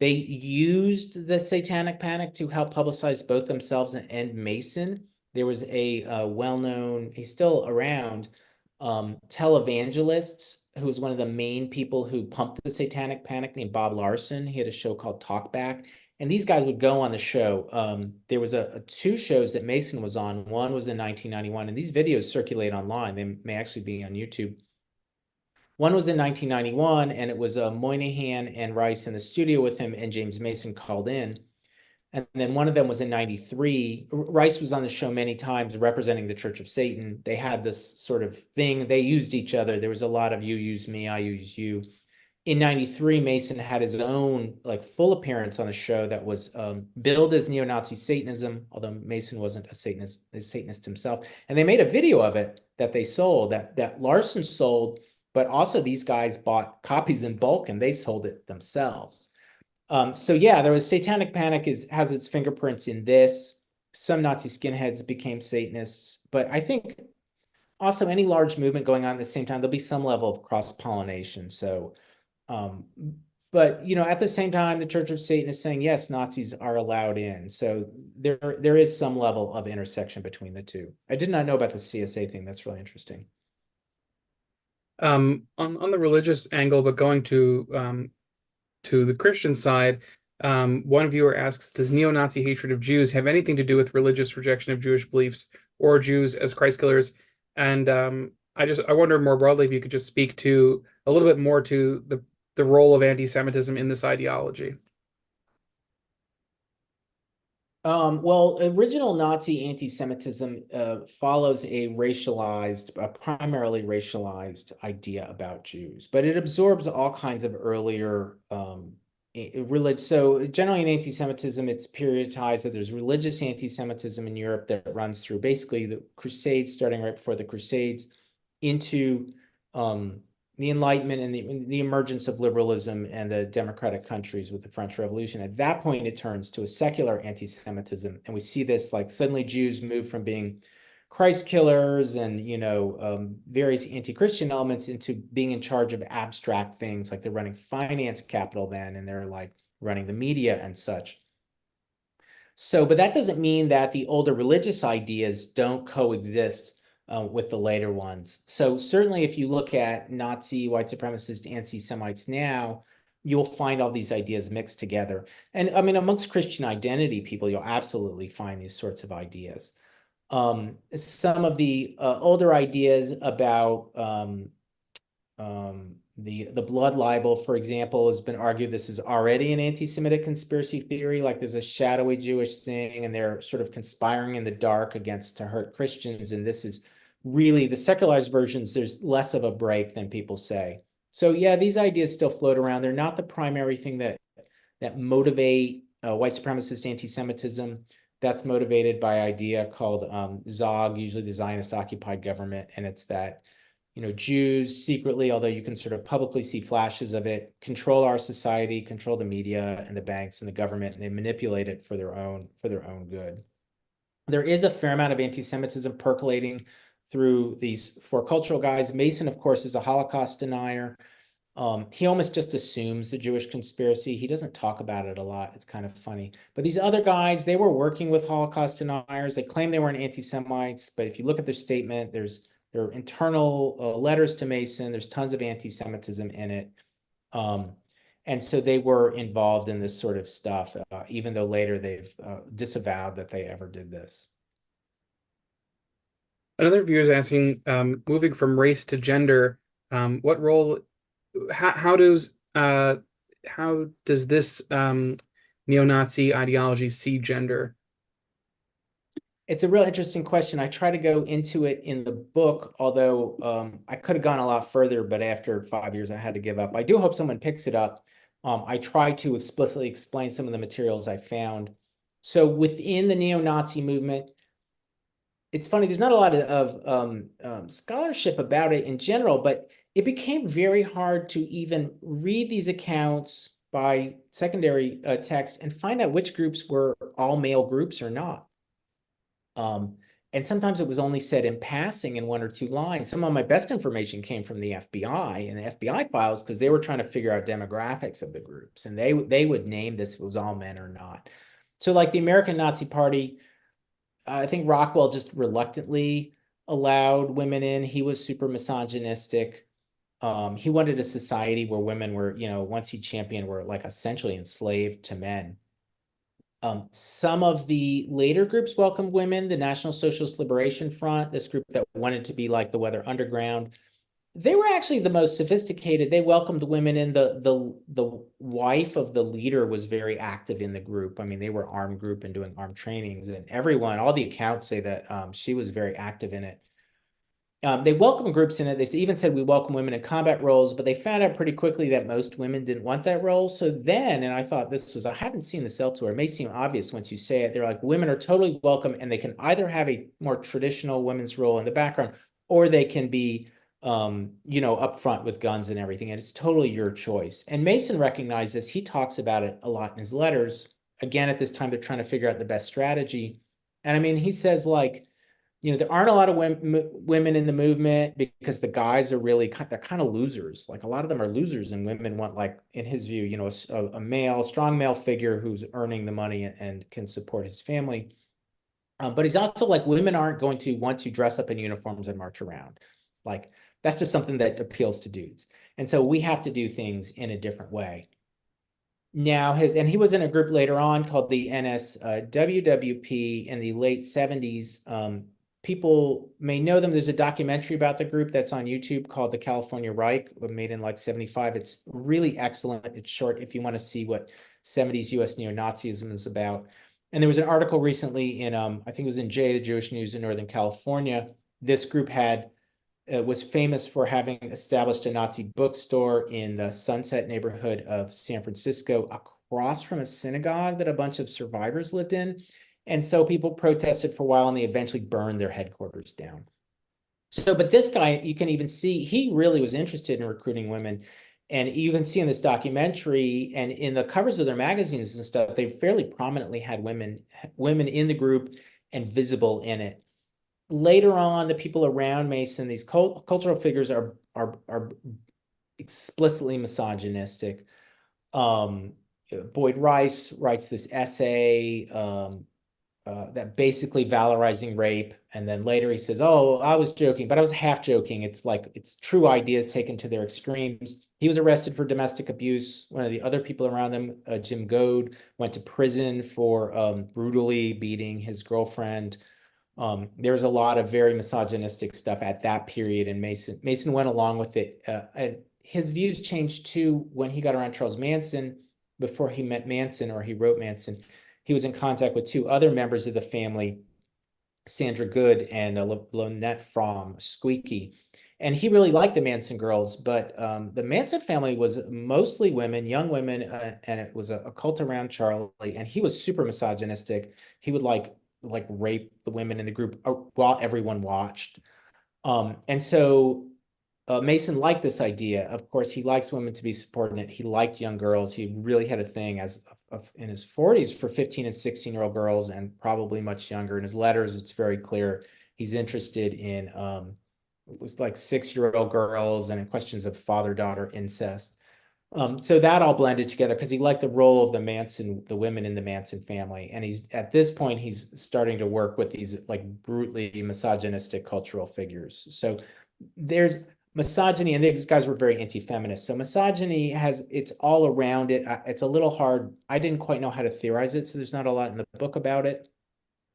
They used the Satanic Panic to help publicize both themselves and Mason. There was a well-known, he's still around, televangelist who was one of the main people who pumped the Satanic Panic, named Bob Larson. He had a show called Talkback. And these guys would go on the show. There was two shows that Mason was on. One was in 1991, and these videos circulate online. They may actually be on YouTube. One was in 1991, and it was Moynihan and Rice in the studio with him, and James Mason called in. And then one of them was in 93. Rice was on the show many times representing the Church of Satan. They had this sort of thing. They used each other. There was a lot of you use me, I use you. In 93, Mason had his own like full appearance on the show that was billed as neo-Nazi Satanism, although Mason wasn't a Satanist himself. And they made a video of it that they sold, that Larson sold, but also these guys bought copies in bulk and they sold it themselves. So yeah, there was Satanic Panic has its fingerprints in this. Some Nazi skinheads became Satanists, but I think also any large movement going on at the same time, there'll be some level of cross-pollination. So but you know, at the same time, the Church of Satan is saying, yes, Nazis are allowed in. So there is some level of intersection between the two. I did not know about the CSA thing. That's really interesting. On the religious angle, but going to the Christian side, one viewer asks, does neo-Nazi hatred of Jews have anything to do with religious rejection of Jewish beliefs or Jews as Christ killers? And I wonder more broadly if you could just speak to a little bit more to the role of anti-Semitism in this ideology. Well, original Nazi anti-Semitism follows a primarily racialized idea about Jews, but it absorbs all kinds of earlier religion. So generally in anti-Semitism, it's periodized that there's religious anti-Semitism in Europe that runs through basically the Crusades, starting right before the Crusades, into the Enlightenment and the emergence of liberalism and the democratic countries with the French Revolution. At that point, it turns to a secular anti-Semitism. And we see this, like, suddenly Jews move from being Christ killers and, various anti-Christian elements into being in charge of abstract things, like they're running finance capital then, and they're like running the media and such. So, but that doesn't mean that the older religious ideas don't coexist with the later ones. So certainly if you look at Nazi, white supremacist, anti-Semites now, you'll find all these ideas mixed together. And I mean, amongst Christian identity people, you'll absolutely find these sorts of ideas. Some of the older ideas about the blood libel, for example, has been argued this is already an anti-Semitic conspiracy theory, like there's a shadowy Jewish thing and they're sort of conspiring in the dark to hurt Christians. And this is really the secularized versions, there's less of a break than people say. So yeah, these ideas still float around. They're not the primary thing that motivate white supremacist anti-Semitism. That's motivated by an idea called ZOG, usually the Zionist occupied government. And it's that Jews secretly, although you can sort of publicly see flashes of it, control our society, control the media and the banks and the government, and they manipulate it for their own good. There is a fair amount of anti-Semitism percolating through these four cultural guys. Mason, of course, is a Holocaust denier. He almost just assumes the Jewish conspiracy. He doesn't talk about it a lot. It's kind of funny. But these other guys, they were working with Holocaust deniers. They claim they weren't anti-Semites, but if you look at their statement, there are internal letters to Mason. There's tons of anti-Semitism in it. And so they were involved in this sort of stuff, even though later they've disavowed that they ever did this. Another viewer is asking, moving from race to gender, what role, how does this neo-Nazi ideology see gender? It's a real interesting question. I try to go into it in the book, although I could have gone a lot further, but after 5 years, I had to give up. I do hope someone picks it up. I try to explicitly explain some of the materials I found. So within the neo-Nazi movement, it's funny, there's not a lot of scholarship about it in general, but it became very hard to even read these accounts by secondary text and find out which groups were all male groups or not. And sometimes it was only said in passing in one or two lines. Some of my best information came from the FBI and the FBI files because they were trying to figure out demographics of the groups, and they would name this if it was all men or not. So like the American Nazi Party, I think Rockwell just reluctantly allowed women in. He was super misogynistic. He wanted a society where women were, once he championed, were like essentially enslaved to men. Some of the later groups welcomed women, the National Socialist Liberation Front, this group that wanted to be like the Weather Underground. They were actually the most sophisticated. They welcomed women in. The wife of the leader was very active in the group. I mean, they were armed group and doing armed trainings, and all the accounts say that she was very active in it. They welcome groups in it. They even said we welcome women in combat roles, but they found out pretty quickly that most women didn't want that role. So then, and I thought I haven't seen this elsewhere. It may seem obvious once you say it. They're like, women are totally welcome, and they can either have a more traditional women's role in the background, or they can be, up front with guns and everything. And it's totally your choice. And Mason recognized this. He talks about it a lot in his letters. Again, at this time, they're trying to figure out the best strategy. And I mean, he says like, there aren't a lot of women in the movement because the guys are they're kind of losers. Like a lot of them are losers, and women want, like, in his view, a strong male figure who's earning the money and can support his family. But he's also like, women aren't going to want to dress up in uniforms and march around. Like, that's just something that appeals to dudes. And so we have to do things in a different way. Now he was in a group later on called the NSWPP in the late 70s. People may know them. There's a documentary about the group that's on YouTube called The California Reich, made in like 75. It's really excellent. It's short if you want to see what 70s US neo-Nazism is about. And there was an article recently in, I think it was in J, the Jewish News in Northern California. This group was famous for having established a Nazi bookstore in the Sunset neighborhood of San Francisco, across from a synagogue that a bunch of survivors lived in. And so people protested for a while, and they eventually burned their headquarters down. So, but this guy, you can even see, he really was interested in recruiting women. And you can see in this documentary and in the covers of their magazines and stuff, they fairly prominently had women in the group and visible in it. Later on, the people around Mason, these cultural figures are explicitly misogynistic. Boyd Rice writes this essay that basically valorizing rape. And then later he says, oh, I was joking, but I was half joking. It's like, it's true ideas taken to their extremes. He was arrested for domestic abuse. One of the other people around them, Jim Goad, went to prison for brutally beating his girlfriend. There's a lot of very misogynistic stuff at that period, and Mason went along with it. And his views changed too when he got around Charles Manson. Before he met Manson, or he wrote Manson, he was in contact with two other members of the family, Sandra Good and Lonette Fromm, Squeaky. And he really liked the Manson girls, but the Manson family was mostly women, young women, and it was a cult around Charlie. And he was super misogynistic. He would like rape the women in the group while everyone watched. And so Mason liked this idea. Of course, he likes women to be subordinate. He liked young girls. He really had a thing in his 40s for 15 and 16-year-old girls, and probably much younger. In his letters, it's very clear he's interested in it was like 6-year-old girls and in questions of father-daughter incest. So that all blended together because he liked the role of the women in the Manson family. And he's at this point, he's starting to work with these like brutally misogynistic cultural figures. So there's misogyny, and these guys were very anti-feminist. So misogyny it's all around it. It's a little hard. I didn't quite know how to theorize it, so there's not a lot in the book about it,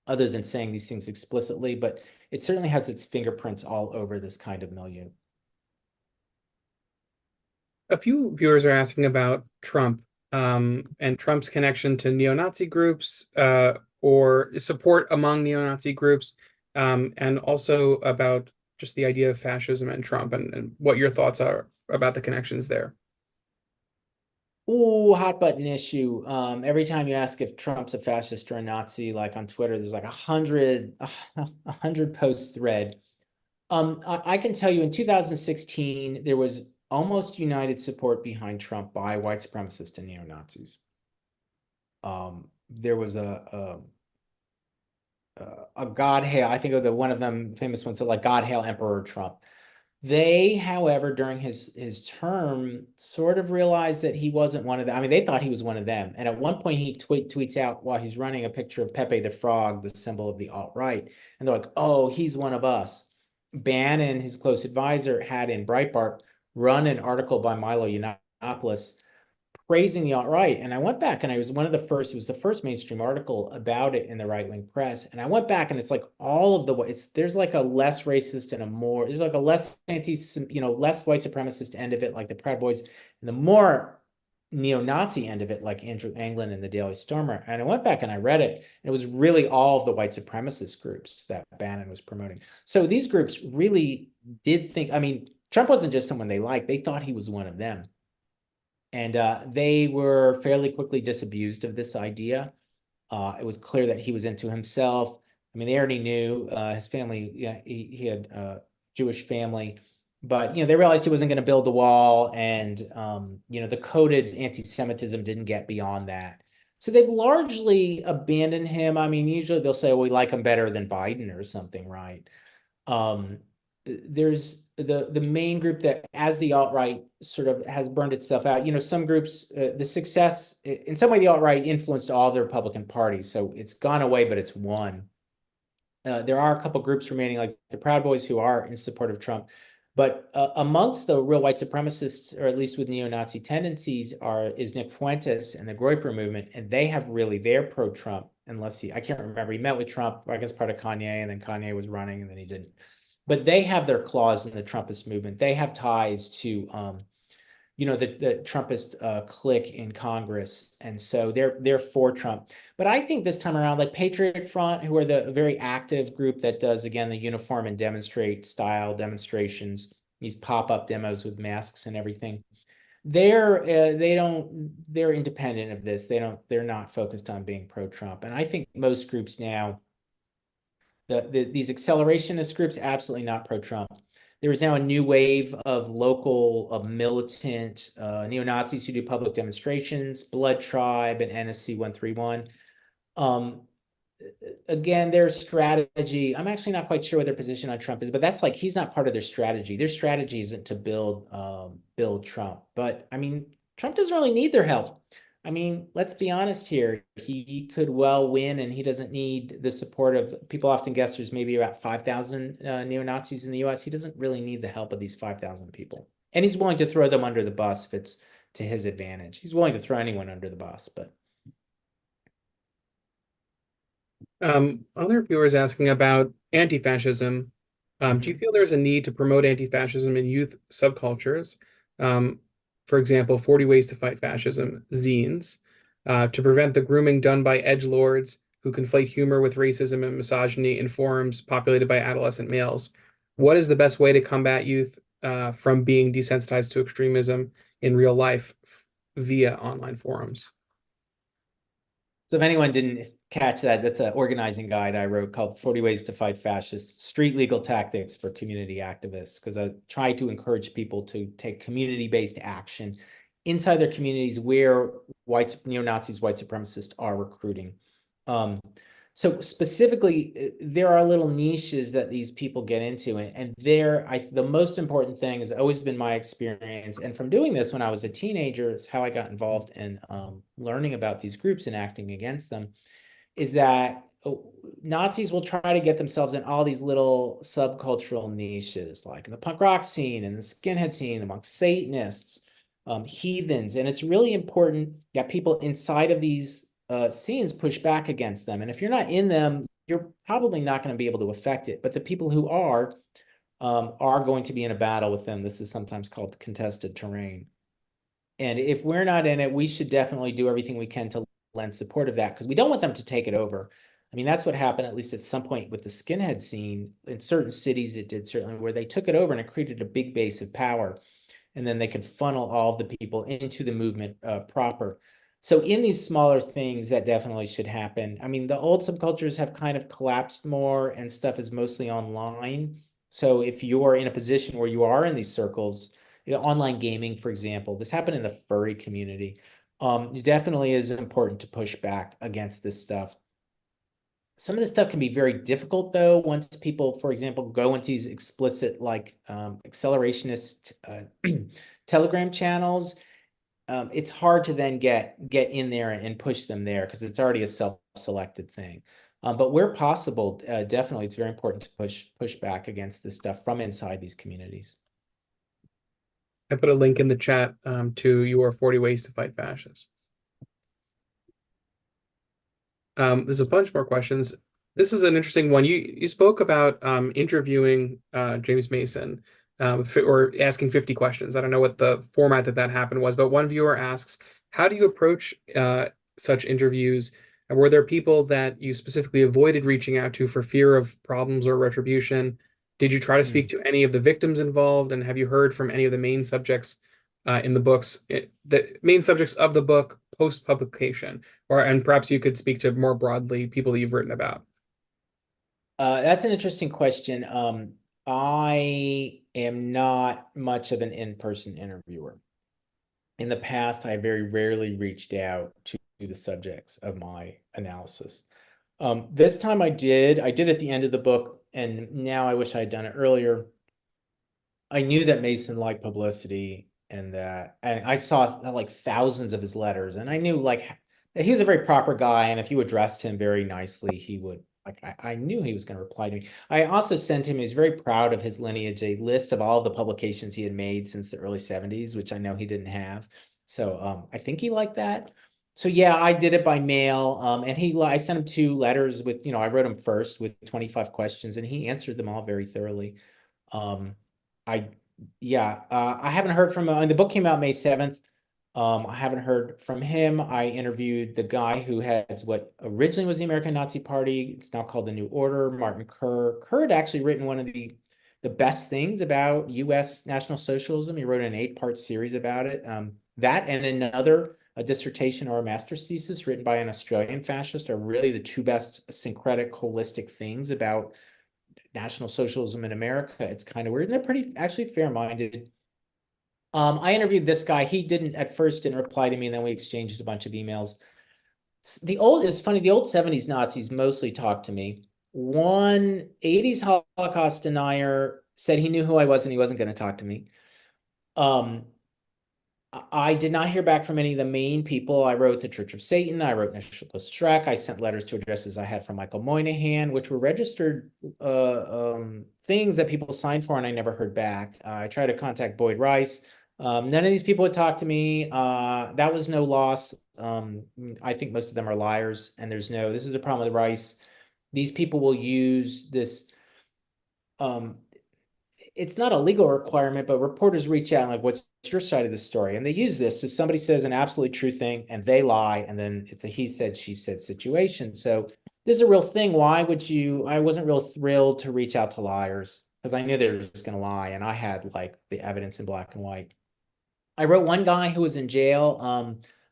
other than saying these things explicitly, but it certainly has its fingerprints all over this kind of milieu. A few viewers are asking about Trump and Trump's connection to neo-Nazi groups or support among neo-Nazi groups, and also about just the idea of fascism and Trump, and what your thoughts are about the connections there. Ooh, hot button issue. Every time you ask if Trump's a fascist or a Nazi, like on Twitter, there's like a hundred post thread. I can tell you in 2016, there was almost united support behind Trump by white supremacists and neo-Nazis. There was a God hail, I think of one of them famous ones, like God hail Emperor Trump. They, however, during his term, sort of realized that he wasn't one of them. I mean, they thought he was one of them. And at one point, he tweets out while he's running a picture of Pepe the Frog, the symbol of the alt-right. And they're like, oh, he's one of us. Bannon, his close advisor, had in Breitbart run an article by Milo Yiannopoulos praising the alt-right. And I went back, and it was the first mainstream article about it in the right-wing press. And I went back, and it's like all of there's like a less racist and there's like a less less white supremacist end of it, like the Proud Boys, and the more neo-Nazi end of it, like Andrew Anglin and the Daily Stormer. And I went back and I read it, and it was really all of the white supremacist groups that Bannon was promoting. So these groups really did think, I mean, Trump wasn't just someone they liked, they thought he was one of them. And they were fairly quickly disabused of this idea. It was clear that he was into himself. I mean, they already knew his family, yeah, he had a Jewish family, but, they realized he wasn't going to build the wall. And, the coded anti-Semitism didn't get beyond that. So they've largely abandoned him. I mean, usually they'll say, well, we like him better than Biden or something, right? There's the main group that, as the alt-right sort of has burned itself out, some groups, the success, in some way, the alt-right influenced all the Republican parties. So it's gone away, but it's won. There are a couple groups remaining, like the Proud Boys, who are in support of Trump. But amongst the real white supremacists, or at least with neo-Nazi tendencies, is Nick Fuentes and the Groyper movement. And they're pro-Trump, I can't remember. He met with Trump, I guess part of Kanye, and then Kanye was running, and then he didn't. But they have their claws in the Trumpist movement. They have ties to the Trumpist clique in Congress, and so they're for Trump. But I think this time around, like Patriot Front, who are the very active group that does, again, the uniform and demonstrate style demonstrations, these pop-up demos with masks and everything. They're independent of this. They're not focused on being pro-Trump. And I think most groups now, these accelerationist groups, absolutely not pro-Trump. There is now a new wave of local, militant neo-Nazis who do public demonstrations, Blood Tribe and NSC 131. Again, their strategy, I'm actually not quite sure what their position on Trump is, but that's like, he's not part of their strategy. Their strategy isn't to build Trump. But I mean, Trump doesn't really need their help. I mean, let's be honest here. He could well win, and he doesn't need the support of, people often guess there's maybe about 5,000 neo-Nazis in the US. He doesn't really need the help of these 5,000 people. And he's willing to throw them under the bus if it's to his advantage. He's willing to throw anyone under the bus, but. Other viewers asking about anti-fascism. Do you feel there's a need to promote anti-fascism in youth subcultures? For example, 40 Ways to Fight Fascism zines, to prevent the grooming done by edgelords who conflate humor with racism and misogyny in forums populated by adolescent males. What is the best way to combat youth from being desensitized to extremism in real life via online forums? So if anyone didn't catch that, that's an organizing guide I wrote called 40 Ways to Fight Fascists, Street Legal Tactics for Community Activists, because I try to encourage people to take community-based action inside their communities where neo-Nazis, white supremacists are recruiting. So specifically, there are little niches that these people get into, and the most important thing has always been my experience, and from doing this when I was a teenager, is how I got involved in learning about these groups and acting against them, is that Nazis will try to get themselves in all these little subcultural niches, like in the punk rock scene and the skinhead scene, amongst Satanists, heathens, and it's really important that people inside of these scenes push back against them. And if you're not in them, you're probably not going to be able to affect it. But the people who are going to be in a battle with them. This is sometimes called contested terrain. And if we're not in it, we should definitely do everything we can to lend support of that, because we don't want them to take it over. I mean, that's what happened, at least at some point, with the skinhead scene. In certain cities, it did certainly, where they took it over and it created a big base of power. And then they could funnel all of the people into the movement proper. So in these smaller things, that definitely should happen. I mean, the old subcultures have kind of collapsed more, and stuff is mostly online. So if you're in a position where you are in these circles, online gaming, for example, this happened in the furry community. It definitely is important to push back against this stuff. Some of this stuff can be very difficult, though, once people, for example, go into these explicit, like accelerationist Telegram channels. It's hard to then get in there and push them there, because it's already a self-selected thing. But where possible, definitely, it's very important to push back against this stuff from inside these communities. I put a link in the chat to your 40 Ways to Fight Fascists. There's a bunch more questions. This is an interesting one. You spoke about interviewing James Mason, or asking 50 questions. I don't know what the format that happened was, but one viewer asks, how do you approach such interviews? And were there people that you specifically avoided reaching out to for fear of problems or retribution? Did you try to speak to any of the victims involved? And have you heard from any of the main subjects in the books, the main subjects of the book post-publication? And perhaps you could speak to more broadly people that you've written about. That's an interesting question. I am not much of an in-person interviewer. In the past, I very rarely reached out to the subjects of my analysis. This time I did at the end of the book, and now I wish I had done it earlier. I knew that Mason liked publicity, and I saw like thousands of his letters, and I knew like that he was a very proper guy, and if you addressed him very nicely, he would, like, I knew he was going to reply to me. I also sent him, he was very proud of his lineage, a list of all the publications he had made since the early 70s, which I know he didn't have. So I think he liked that. So yeah, I did it by mail, and I sent him 2 letters with, I wrote him first with 25 questions, and he answered them all very thoroughly. I Yeah, I haven't heard from him. The book came out May 7th. I haven't heard from him. I interviewed the guy who heads what originally was the American Nazi Party. It's now called the New Order, Martin Kerr. Kerr had actually written one of the best things about US National Socialism. He wrote an 8-part series about it. That and another, a dissertation or a master's thesis written by an Australian fascist are really the two best syncretic, holistic things about National Socialism in America. It's kind of weird. And they're pretty actually fair-minded. I interviewed this guy. He didn't at first didn't reply to me, and then we exchanged a bunch of emails. It's funny, the old 70s Nazis mostly talked to me. One 80s Holocaust denier said he knew who I was and he wasn't going to talk to me. Um, I did not hear back from any of the main people. I wrote the Church of Satan. I wrote Nikolas Schreck. I sent letters to addresses I had from Michael Moynihan, which were registered things that people signed for, and I never heard back. I tried to contact Boyd Rice. None of these people would talk to me. That was no loss. I think most of them are liars, and this is a problem with Rice. These people will use this it's not a legal requirement, but reporters reach out and like, what's your side of the story? And they use this. So somebody says an absolutely true thing and they lie, and then it's a he said, she said situation. So this is a real thing. Why would you? I wasn't real thrilled to reach out to liars because I knew they were just going to lie. And I had like the evidence in black and white. I wrote one guy who was in jail.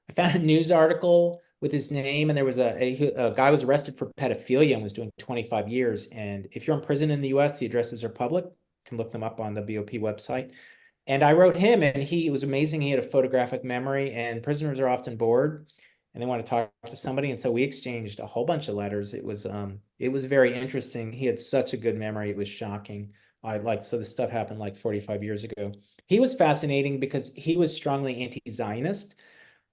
I found a news article with his name, and there was a guy was arrested for pedophilia and was doing 25 years. And if you're in prison in the US, the addresses are public. You can look them up on the BOP website. And I wrote him, and it was amazing. He had a photographic memory, and prisoners are often bored and they want to talk to somebody. And so we exchanged a whole bunch of letters. It was very interesting. He had such a good memory. It was shocking. So this stuff happened like 45 years ago. He was fascinating because he was strongly anti-Zionist.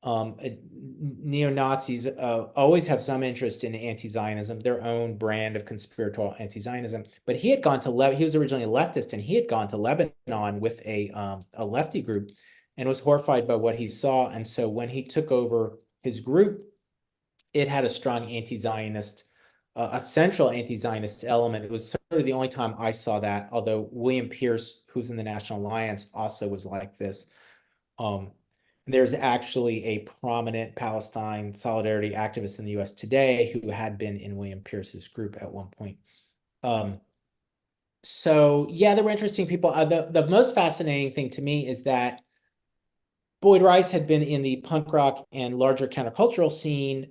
Neo-Nazis always have some interest in anti-Zionism, their own brand of conspiratorial anti-Zionism. But he was originally a leftist, and he had gone to Lebanon with a lefty group and was horrified by what he saw. And so when he took over his group, it had a strong anti-Zionist, a central anti-Zionist element. It was sort of the only time I saw that, although William Pierce, who's in the National Alliance, also was like this. There's actually a prominent Palestine solidarity activist in the US today who had been in William Pierce's group at one point. So yeah, there were interesting people. The most fascinating thing to me is that Boyd Rice had been in the punk rock and larger countercultural scene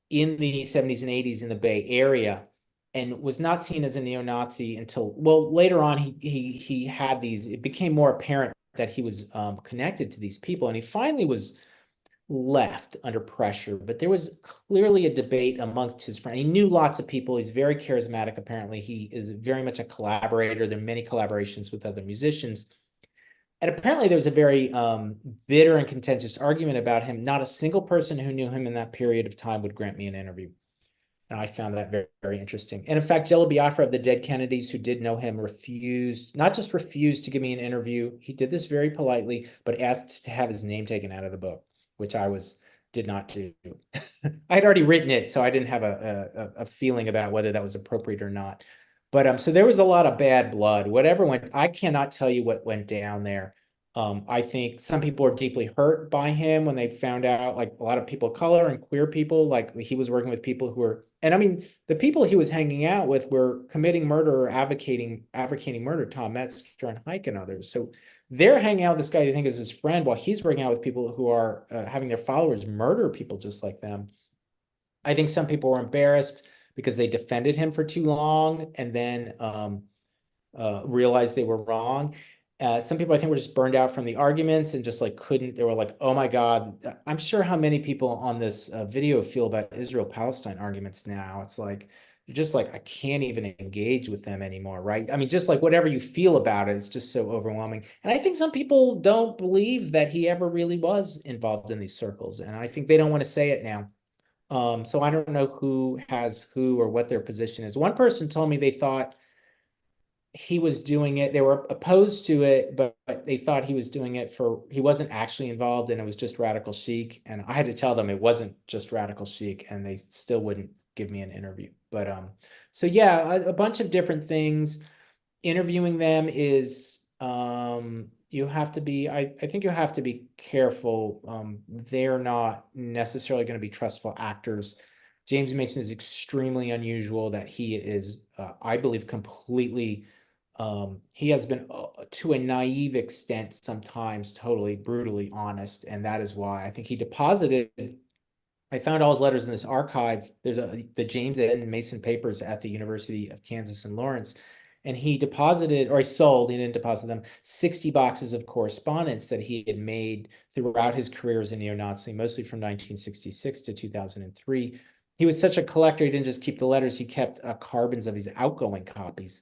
in the 70s and 80s in the Bay Area, and was not seen as a neo-Nazi until, well, later on he had these, it became more apparent that he was connected to these people, and he finally was left under pressure. But there was clearly a debate amongst his friends. He knew lots of people. He's very charismatic, apparently. He is very much a collaborator. There are many collaborations with other musicians. And apparently there was a very bitter and contentious argument about him. Not a single person who knew him in that period of time would grant me an interview. And I found that very, very interesting. And in fact, Jello Biafra of the Dead Kennedys, who did know him, not just refused to give me an interview. He did this very politely, but asked to have his name taken out of the book, which did not do. I had already written it, so I didn't have a feeling about whether that was appropriate or not. But so there was a lot of bad blood. I cannot tell you what went down there. I think some people are deeply hurt by him when they found out, like a lot of people of color and queer people, like he was working with people who were, and I mean, the people he was hanging out with were committing murder or advocating murder, Tom Metzger and Hike and others. So they're hanging out with this guy they think is his friend while he's working out with people who are having their followers murder people just like them. I think some people were embarrassed because they defended him for too long and then realized they were wrong. Some people I think were just burned out from the arguments and just like they were like, oh my God. I'm sure how many people on this video feel about Israel-Palestine arguments now. It's like, you're just like, I can't even engage with them anymore, right? I mean, just like whatever you feel about it, it's just so overwhelming. And I think some people don't believe that he ever really was involved in these circles. And I think they don't want to say it now. So I don't know who has who or what their position is. One person told me they thought he was doing it. They were opposed to it, but they thought he was doing it he wasn't actually involved and it was just radical chic. And I had to tell them it wasn't just radical chic, and they still wouldn't give me an interview. But so yeah, a bunch of different things. Interviewing them is You have to be, I think you have to be careful. They're not necessarily going to be trustful actors. James Mason is extremely unusual that he is, I believe, completely, he has been to a naive extent sometimes totally brutally honest. And that is why I think he deposited, I found all his letters in this archive. There's the James and Mason papers at the University of Kansas in Lawrence. And he deposited, or he sold, he didn't deposit them, 60 boxes of correspondence that he had made throughout his career as a neo-Nazi, mostly from 1966 to 2003. He was such a collector, he didn't just keep the letters, he kept carbons of his outgoing copies.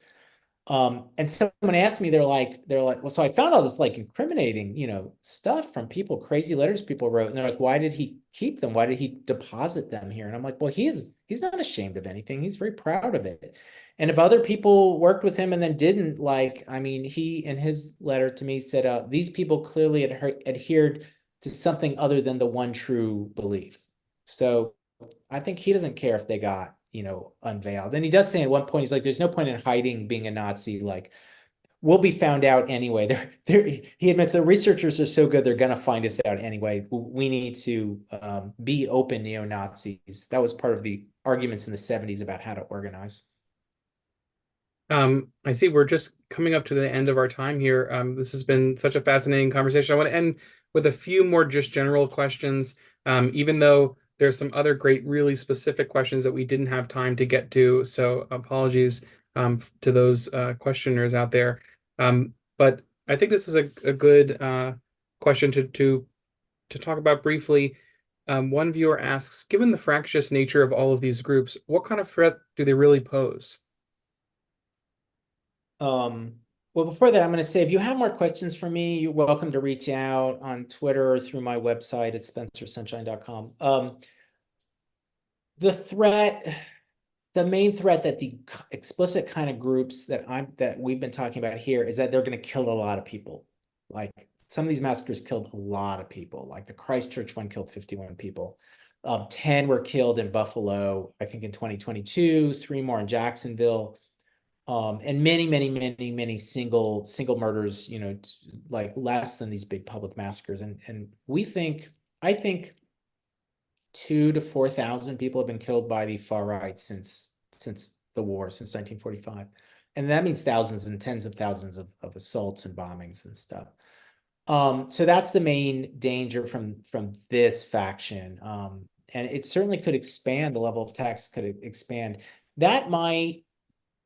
And someone asked me, they're like, well, so I found all this like incriminating, stuff from people, crazy letters people wrote. And they're like, why did he keep them? Why did he deposit them here? And I'm like, well, he's not ashamed of anything. He's very proud of it. And if other people worked with him and then didn't, I mean, he in his letter to me said, these people clearly adhered to something other than the one true belief. So I think he doesn't care if they got, unveiled. And he does say at one point, he's like, there's no point in hiding being a Nazi. Like, we'll be found out anyway. He admits the researchers are so good, they're going to find us out anyway. We need to be open neo-Nazis. That was part of the arguments in the 70s about how to organize. I see we're just coming up to the end of our time here. This has been such a fascinating conversation. I want to end with a few more just general questions, even though there's some other great, really specific questions that we didn't have time to get to. So apologies to those questioners out there. But I think this is a good question to talk about briefly. One viewer asks, given the fractious nature of all of these groups, what kind of threat do they really pose? Well, before that, I'm going to say, if you have more questions for me, you're welcome to reach out on Twitter or through my website at spencersunshine.com. The main threat that the explicit kind of groups that we've been talking about here is that they're going to kill a lot of people. Like, some of these massacres killed a lot of people. Like the Christchurch one killed 51 people. 10 were killed in Buffalo, I think in 2022, 3 more in Jacksonville. And many single murders, like less than these big public massacres. And I think 2,000 to 4,000 people have been killed by the far right since the war, since 1945. And that means thousands and tens of thousands of assaults and bombings and stuff. So that's the main danger from this faction. And it certainly could expand, the level of attacks could expand. That might,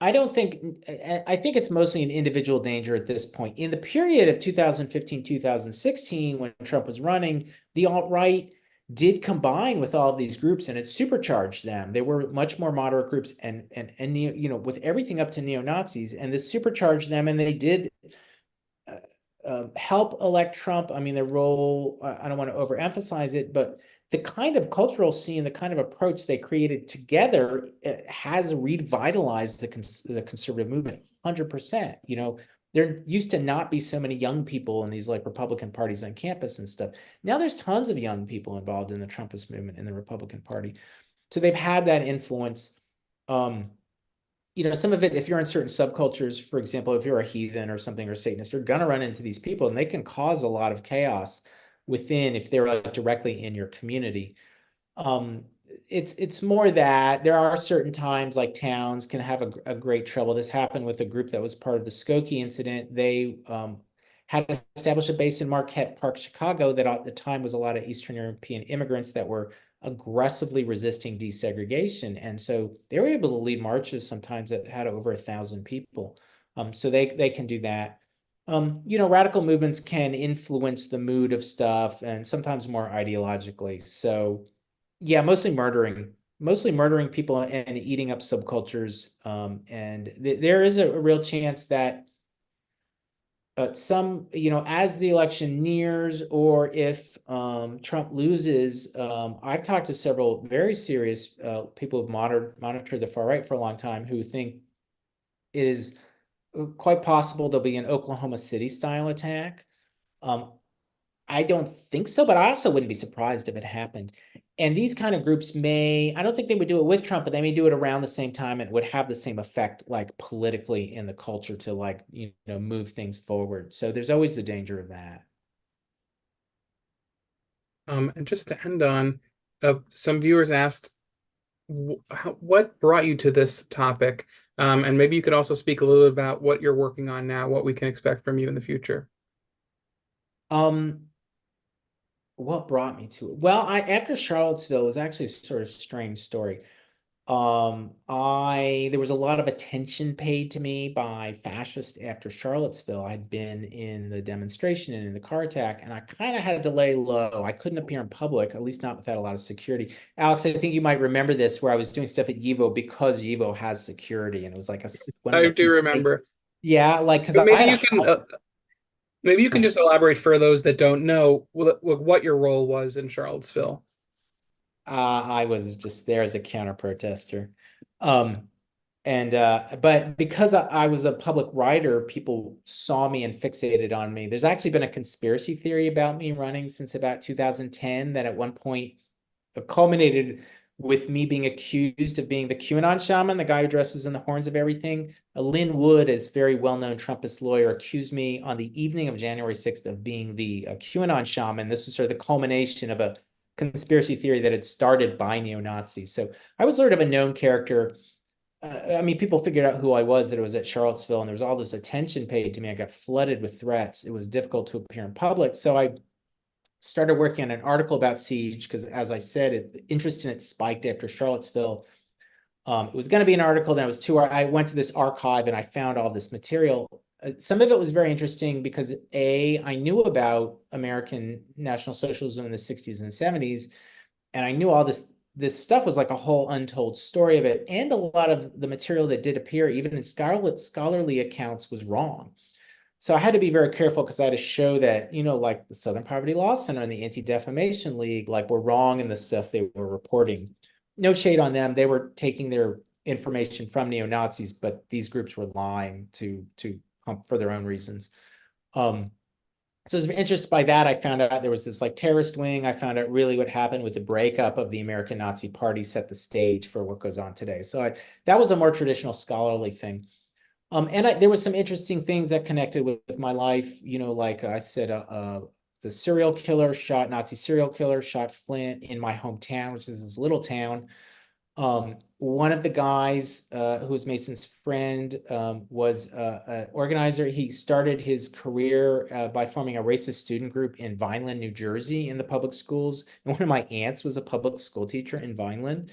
I think it's mostly an individual danger at this point. In the period of 2015, 2016, when Trump was running, the alt-right did combine with all of these groups and it supercharged them. They were much more moderate groups and with everything up to neo-Nazis, and this supercharged them, and they did help elect Trump. I mean, their role, I don't want to overemphasize it, but the kind of cultural scene, the kind of approach they created together has revitalized the conservative movement 100%. There used to not be so many young people in these like Republican parties on campus and stuff. Now there's tons of young people involved in the Trumpist movement in the Republican Party. So they've had that influence. Some of it, if you're in certain subcultures, for example, if you're a heathen or something or Satanist, you're going to run into these people and they can cause a lot of chaos within if they're like directly in your community. It's more that there are certain times like towns can have a great trouble. This happened with a group that was part of the Skokie incident. They had established a base in Marquette Park, Chicago, that at the time was a lot of Eastern European immigrants that were aggressively resisting desegregation. And so they were able to lead marches sometimes that had over 1,000 people. So they can do that. Radical movements can influence the mood of stuff and sometimes more ideologically. So yeah, mostly murdering people and eating up subcultures. And there is a real chance that as the election nears, or if Trump loses, I've talked to several very serious people who've monitored the far right for a long time who think it is quite possible there'll be an Oklahoma City style attack. I don't think so, but I also wouldn't be surprised if it happened. And these kind of groups may, I don't think they would do it with Trump, but they may do it around the same time, and it would have the same effect, like politically in the culture, to like, move things forward. So there's always the danger of that. And just to end on, some viewers asked, what brought you to this topic? And maybe you could also speak a little bit about what you're working on now, what we can expect from you in the future. Um, what brought me to it? Well, after Charlottesville, was actually a sort of strange story. There was a lot of attention paid to me by fascists after Charlottesville. I'd been in the demonstration and in the car attack, and I kind of had to lay low. I couldn't appear in public, at least not without a lot of security. Alex, I think you might remember this, where I was doing stuff at YIVO because YIVO has security, and it was like one of I the do few, remember. yeah, like because But I had a maybe you can just elaborate for those that don't know what your role was in Charlottesville. I was just there as a counter protester. Um, but because I was a public writer, people saw me and fixated on me. There's actually been a conspiracy theory about me running since about 2010 that at one point culminated with me being accused of being the QAnon shaman, the guy who dresses in the horns of everything. Lynn Wood, as very well-known Trumpist lawyer, accused me on the evening of January 6th of being the QAnon shaman. This was sort of the culmination of a conspiracy theory that had started by neo-Nazis. So I was sort of a known character. I mean, people figured out who I was, that it was at Charlottesville, and there was all this attention paid to me. I got flooded with threats. It was difficult to appear in public. So I started working on an article about Siege because, as I said, interest in it spiked after Charlottesville. It was going to be an article, then it was I went to this archive and I found all this material. Some of it was very interesting because I knew about American National Socialism in the 60s and 70s, and I knew all this stuff was like a whole untold story of it. And a lot of the material that did appear, even in scholarly accounts, was wrong. So I had to be very careful because I had to show that, like the Southern Poverty Law Center and the Anti-Defamation League, like, were wrong in the stuff they were reporting. No shade on them. They were taking their information from neo-Nazis, but these groups were lying to pump for their own reasons. So I was interested by that. I found out there was this like terrorist wing. I found out really what happened with the breakup of the American Nazi Party set the stage for what goes on today. So that was a more traditional scholarly thing. And there was some interesting things that connected with my life. Like I said, the Nazi serial killer shot Flint in my hometown, which is this little town. One of the guys who was Mason's friend was an organizer. He started his career by forming a racist student group in Vineland, New Jersey, in the public schools. And one of my aunts was a public school teacher in Vineland.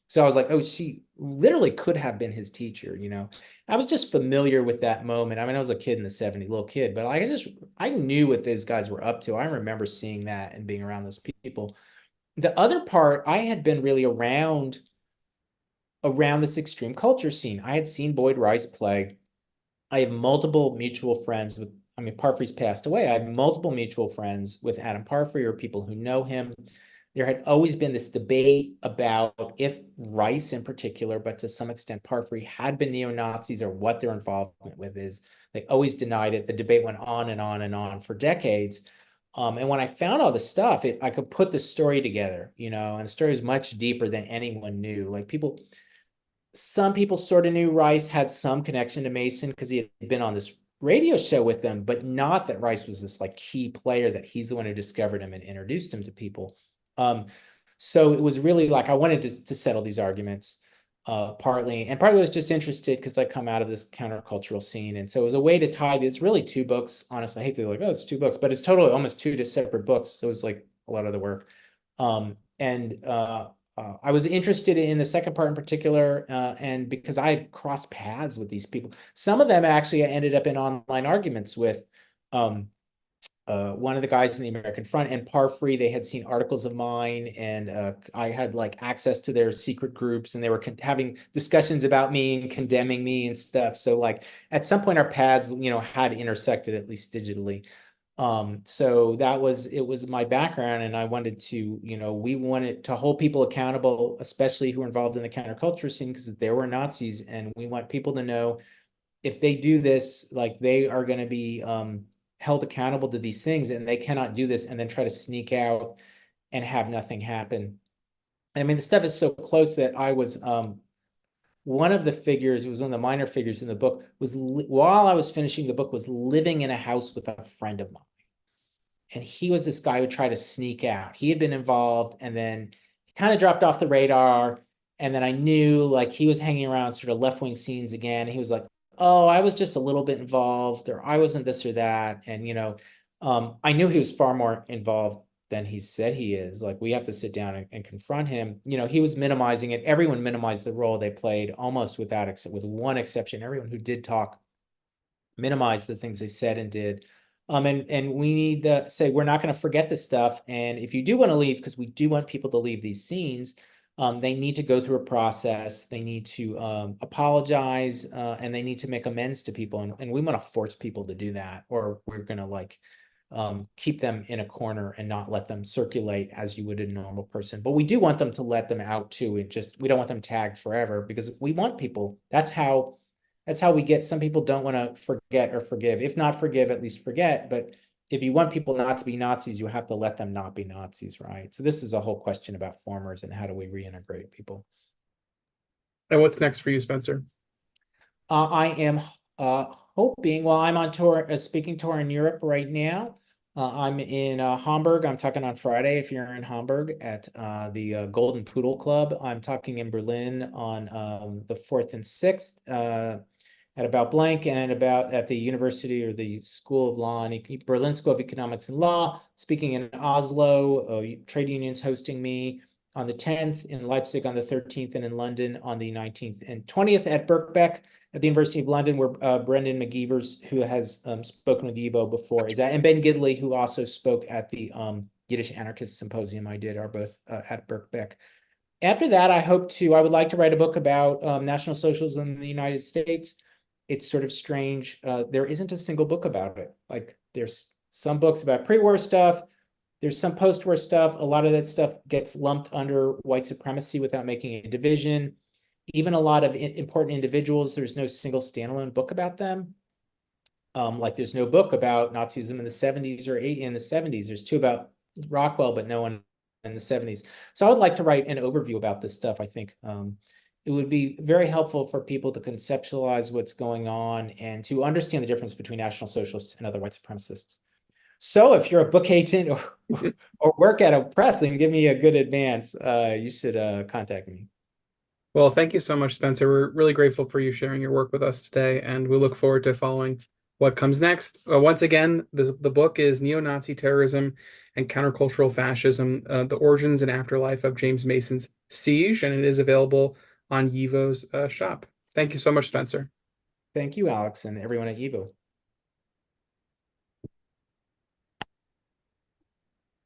So I was like, oh, she literally could have been his teacher, I was just familiar with that moment. I mean, I was a kid in the 70s, little kid, but I knew what those guys were up to. I remember seeing that and being around those people. The other part, I had been really around this extreme culture scene. I had seen Boyd Rice play. I have multiple mutual friends with, I mean, Parfrey's passed away. I have multiple mutual friends with Adam Parfrey or people who know him. There had always been this debate about if Rice in particular, but to some extent Parfrey, had been neo-Nazis or what their involvement with is. They always denied it. The debate went on and on and on for decades. And when I found all this stuff, I could put the story together, and the story was much deeper than anyone knew. Like some people sort of knew Rice had some connection to Mason because he had been on this radio show with them, but not that Rice was this like key player, that he's the one who discovered him and introduced him to people. So it was really like I wanted to settle these arguments partly I was just interested because I come out of this countercultural scene. And so it was a way to tie, it's really two books. Honestly, I hate to be like, oh, it's two books, but it's totally almost two separate books. So it was like a lot of the work. I was interested in the second part in particular, and because I had crossed paths with these people. Some of them actually I ended up in online arguments with. One of the guys in the American Front and Parfrey, they had seen articles of mine, and I had like access to their secret groups, and they were having discussions about me and condemning me and stuff. So like at some point our paths, had intersected, at least digitally. So it was my background, and I wanted to, we wanted to hold people accountable, especially who were involved in the counterculture scene, because there were Nazis, and we want people to know if they do this, like they are going to be held accountable to these things, and they cannot do this and then try to sneak out and have nothing happen. I mean, the stuff is so close that I was one of the figures, it was one of the minor figures in the book, was while I was finishing the book, was living in a house with a friend of mine. And he was this guy who tried to sneak out. He had been involved and then he kind of dropped off the radar. And then I knew like he was hanging around sort of left-wing scenes again. He was like, oh, I was just a little bit involved, or I wasn't this or that. And, I knew he was far more involved than he said he is. Like, we have to sit down and confront him. He was minimizing it. Everyone minimized the role they played almost with one exception. Everyone who did talk minimized the things they said and did. And we need to say, we're not going to forget this stuff. And if you do want to leave, because we do want people to leave these scenes, they need to go through a process. They need to apologize, and they need to make amends to people. And we want to force people to do that, or we're going to keep them in a corner and not let them circulate as you would a normal person. But we do want them to let them out too. We don't want them tagged forever, because we want people. That's how we get. Some people don't want to forget or forgive. If not forgive, at least forget. But if you want people not to be Nazis, you have to let them not be Nazis, right? So this is a whole question about formers and how do we reintegrate people. And what's next for you, Spencer? I am hoping, well, I'm on tour, a speaking tour in Europe right now. I'm in Hamburg. I'm talking on Friday if you're in Hamburg at the Golden Poodle Club. I'm talking in Berlin on the 4th and 6th at about blank, and at the university or the School of Law, and Berlin School of Economics and Law. Speaking in Oslo, trade unions hosting me on the 10th, in Leipzig on the 13th, and in London on the 19th and 20th at Birkbeck at the University of London, where Brendan McGeevers, who has spoken with YIVO before, is at, and Ben Gidley, who also spoke at the Yiddish Anarchist Symposium I did, are both at Birkbeck. After that, I would like to write a book about National Socialism in the United States. It's sort of strange. There isn't a single book about it. Like, there's some books about pre-war stuff. There's some post-war stuff. A lot of that stuff gets lumped under white supremacy without making a division. Even a lot of important individuals, there's no single standalone book about them. Like, there's no book about Nazism in the 70s or in the 70s. There's two about Rockwell, but no one in the 70s. So I would like to write an overview about this stuff. I think it would be very helpful for people to conceptualize what's going on and to understand the difference between National Socialists and other white supremacists. So if you're a book agent or work at a press and give me a good advance, you should contact me. Well, thank you so much, Spencer. We're really grateful for you sharing your work with us today, and we look forward to following what comes next. Once again, the book is Neo-Nazi Terrorism and Countercultural Fascism, The Origins and Afterlife of James Mason's Siege, and it is available on YIVO's shop. Thank you so much, Spencer. Thank you, Alex, and everyone at YIVO.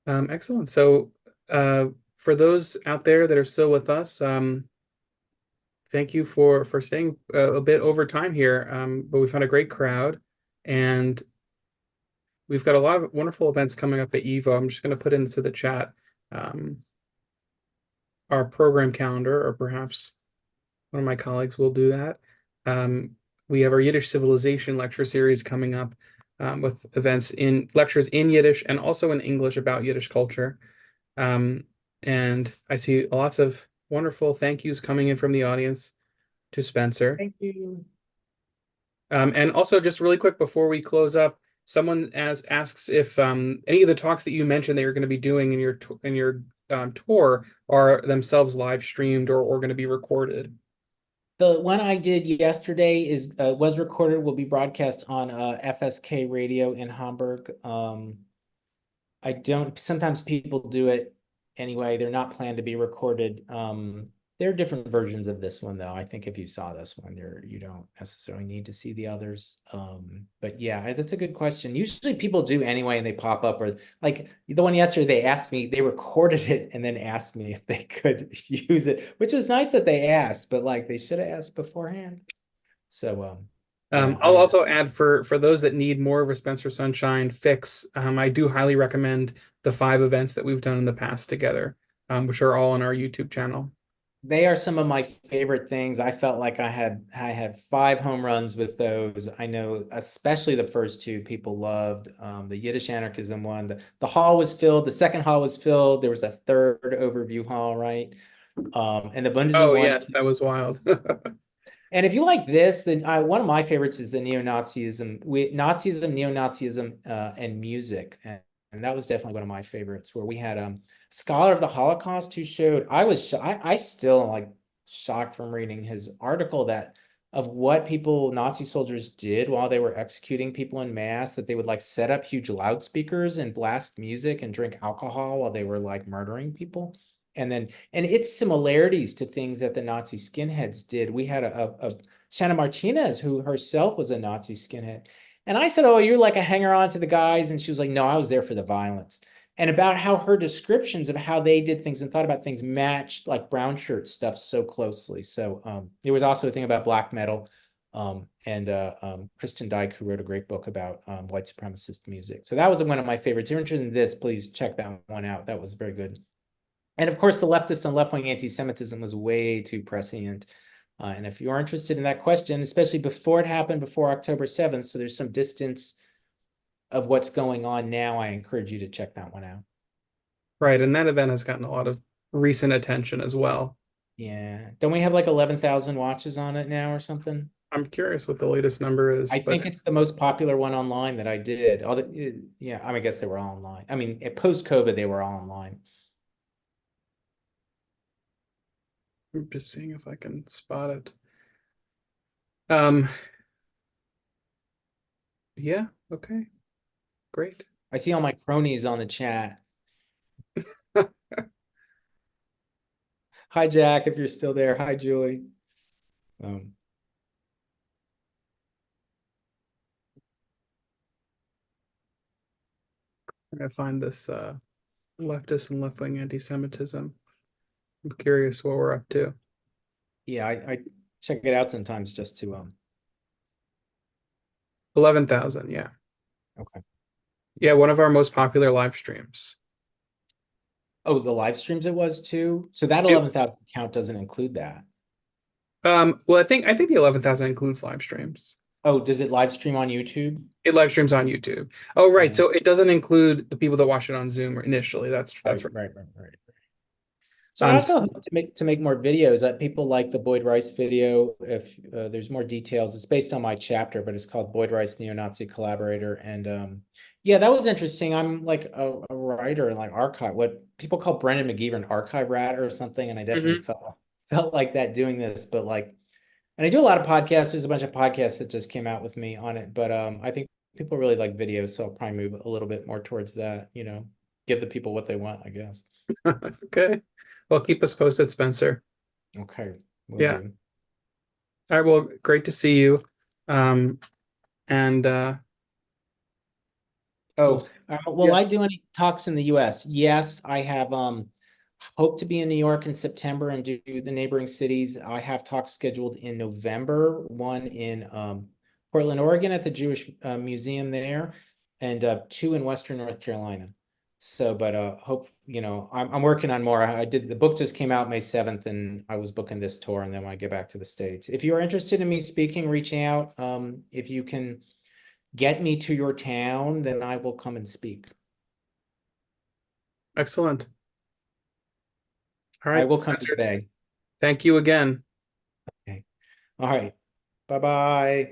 Excellent. So for those out there that are still with us, thank you for staying a bit over time here. But we've had a great crowd, and we've got a lot of wonderful events coming up at YIVO. I'm just going to put into the chat our program calendar, or perhaps one of my colleagues will do that. We have our Yiddish Civilization lecture series coming up, with lectures in Yiddish and also in English about Yiddish culture. And I see lots of wonderful thank yous coming in from the audience to Spencer. Thank you. And also, just really quick before we close up, someone asks if any of the talks that you mentioned that you're going to be doing in your tour are themselves live streamed or going to be recorded. The one I did yesterday was recorded, will be broadcast on FSK radio in Hamburg. Sometimes people do it anyway. They're not planned to be recorded. There are different versions of this one, though. I think if you saw this one, you don't necessarily need to see the others. But yeah, that's a good question. Usually people do anyway, and they pop up. Or like the one yesterday, they recorded it and then asked me if they could use it, which was nice that they asked, but like they should have asked beforehand. So yeah, I'll also add for those that need more of a Spencer Sunshine fix, I do highly recommend the 5 events that we've done in the past together, which are all on our YouTube channel. They are some of my favorite things. I felt like I had 5 home runs with those. I know especially the first 2 people loved. The Yiddish Anarchism one. The hall was filled. The second hall was filled. There was a third overview hall, right? And the Bundeswehr Oh, one. yes, that was wild. And if you like this, then one of my favorites is the neo-Nazism, Nazism, neo-Nazism, and music. And that was definitely one of my favorites, where we had scholar of the Holocaust who showed, I still like shocked from reading his article that of what Nazi soldiers did while they were executing people in mass, that they would like set up huge loudspeakers and blast music and drink alcohol while they were like murdering people. And its similarities to things that the Nazi skinheads did. We had a Shanna Martinez who herself was a Nazi skinhead. And I said, oh, you're like a hanger on to the guys. And she was like, no, I was there for the violence. And about how her descriptions of how they did things and thought about things matched like brown shirt stuff so closely. So there was also a thing about black metal, and Kristen Dyke, who wrote a great book about white supremacist music. So that was one of my favorites. If you're interested in this, please check that one out. That was very good. And of course, the leftists and left-wing anti-Semitism was way too prescient. And if you're interested in that question, especially before it happened, before October 7th, so there's some distance of what's going on now, I encourage you to check that one out. Right, and that event has gotten a lot of recent attention as well. Yeah. Don't we have like 11,000 watches on it now or something? I'm curious what the latest number is, I but think it's the most popular one online that I did. Yeah, I mean, I guess they were all online. I mean, post-COVID, they were all online. I'm just seeing if I can spot it. Um, yeah, okay, great. I see all my cronies on the chat. Hi, Jack, if you're still there. Hi, Julie. Um, I'm gonna find this leftist and left-wing anti-Semitism. I'm curious what we're up to. yeah, I check it out sometimes just to 11,000, yeah. okay. Yeah, one of our most popular live streams. Oh, the live streams it was too. So that It, 11,000 count doesn't include that. well, I think the 11,000 includes live streams. Oh, does it live stream on YouTube? It live streams on YouTube. Oh, right. Yeah. So it doesn't include the people that watch it on Zoom initially. That's Right, right. right. So I Um, also hope to make more videos that people like the Boyd Rice video. If there's more details, it's based on my chapter, but it's called Boyd Rice Neo-Nazi Collaborator. And yeah, that was interesting. I'm like a writer and like archive, what people call Brendan McGeever an archive rat or something. And I definitely mhm. felt like that doing this, but like, and I do a lot of podcasts. There's a bunch of podcasts that just came out with me on it, but I think people really like videos, so I'll probably move a little bit more towards that, give the people what they want, I guess. Okay. Well, keep us posted, Spencer. Okay, will Yeah. do. All right. Well, great to see you. Um, and we'll, Oh, will yeah. I do any talks in the US? Yes, I have hope to be in New York in September and do the neighboring cities. I have talks scheduled in November, one in Portland, Oregon at the Jewish Museum there, and two in Western North Carolina. So, but hope, I'm working on more. The book just came out May 7th, and I was booking this tour, and then when I get back to the States. If you're interested in me speaking, reach out. If you can get me to your town, then I will come and speak. Excellent. All I right, will come to the Spencer. Bay. Thank you again. Okay. All right. Bye-bye.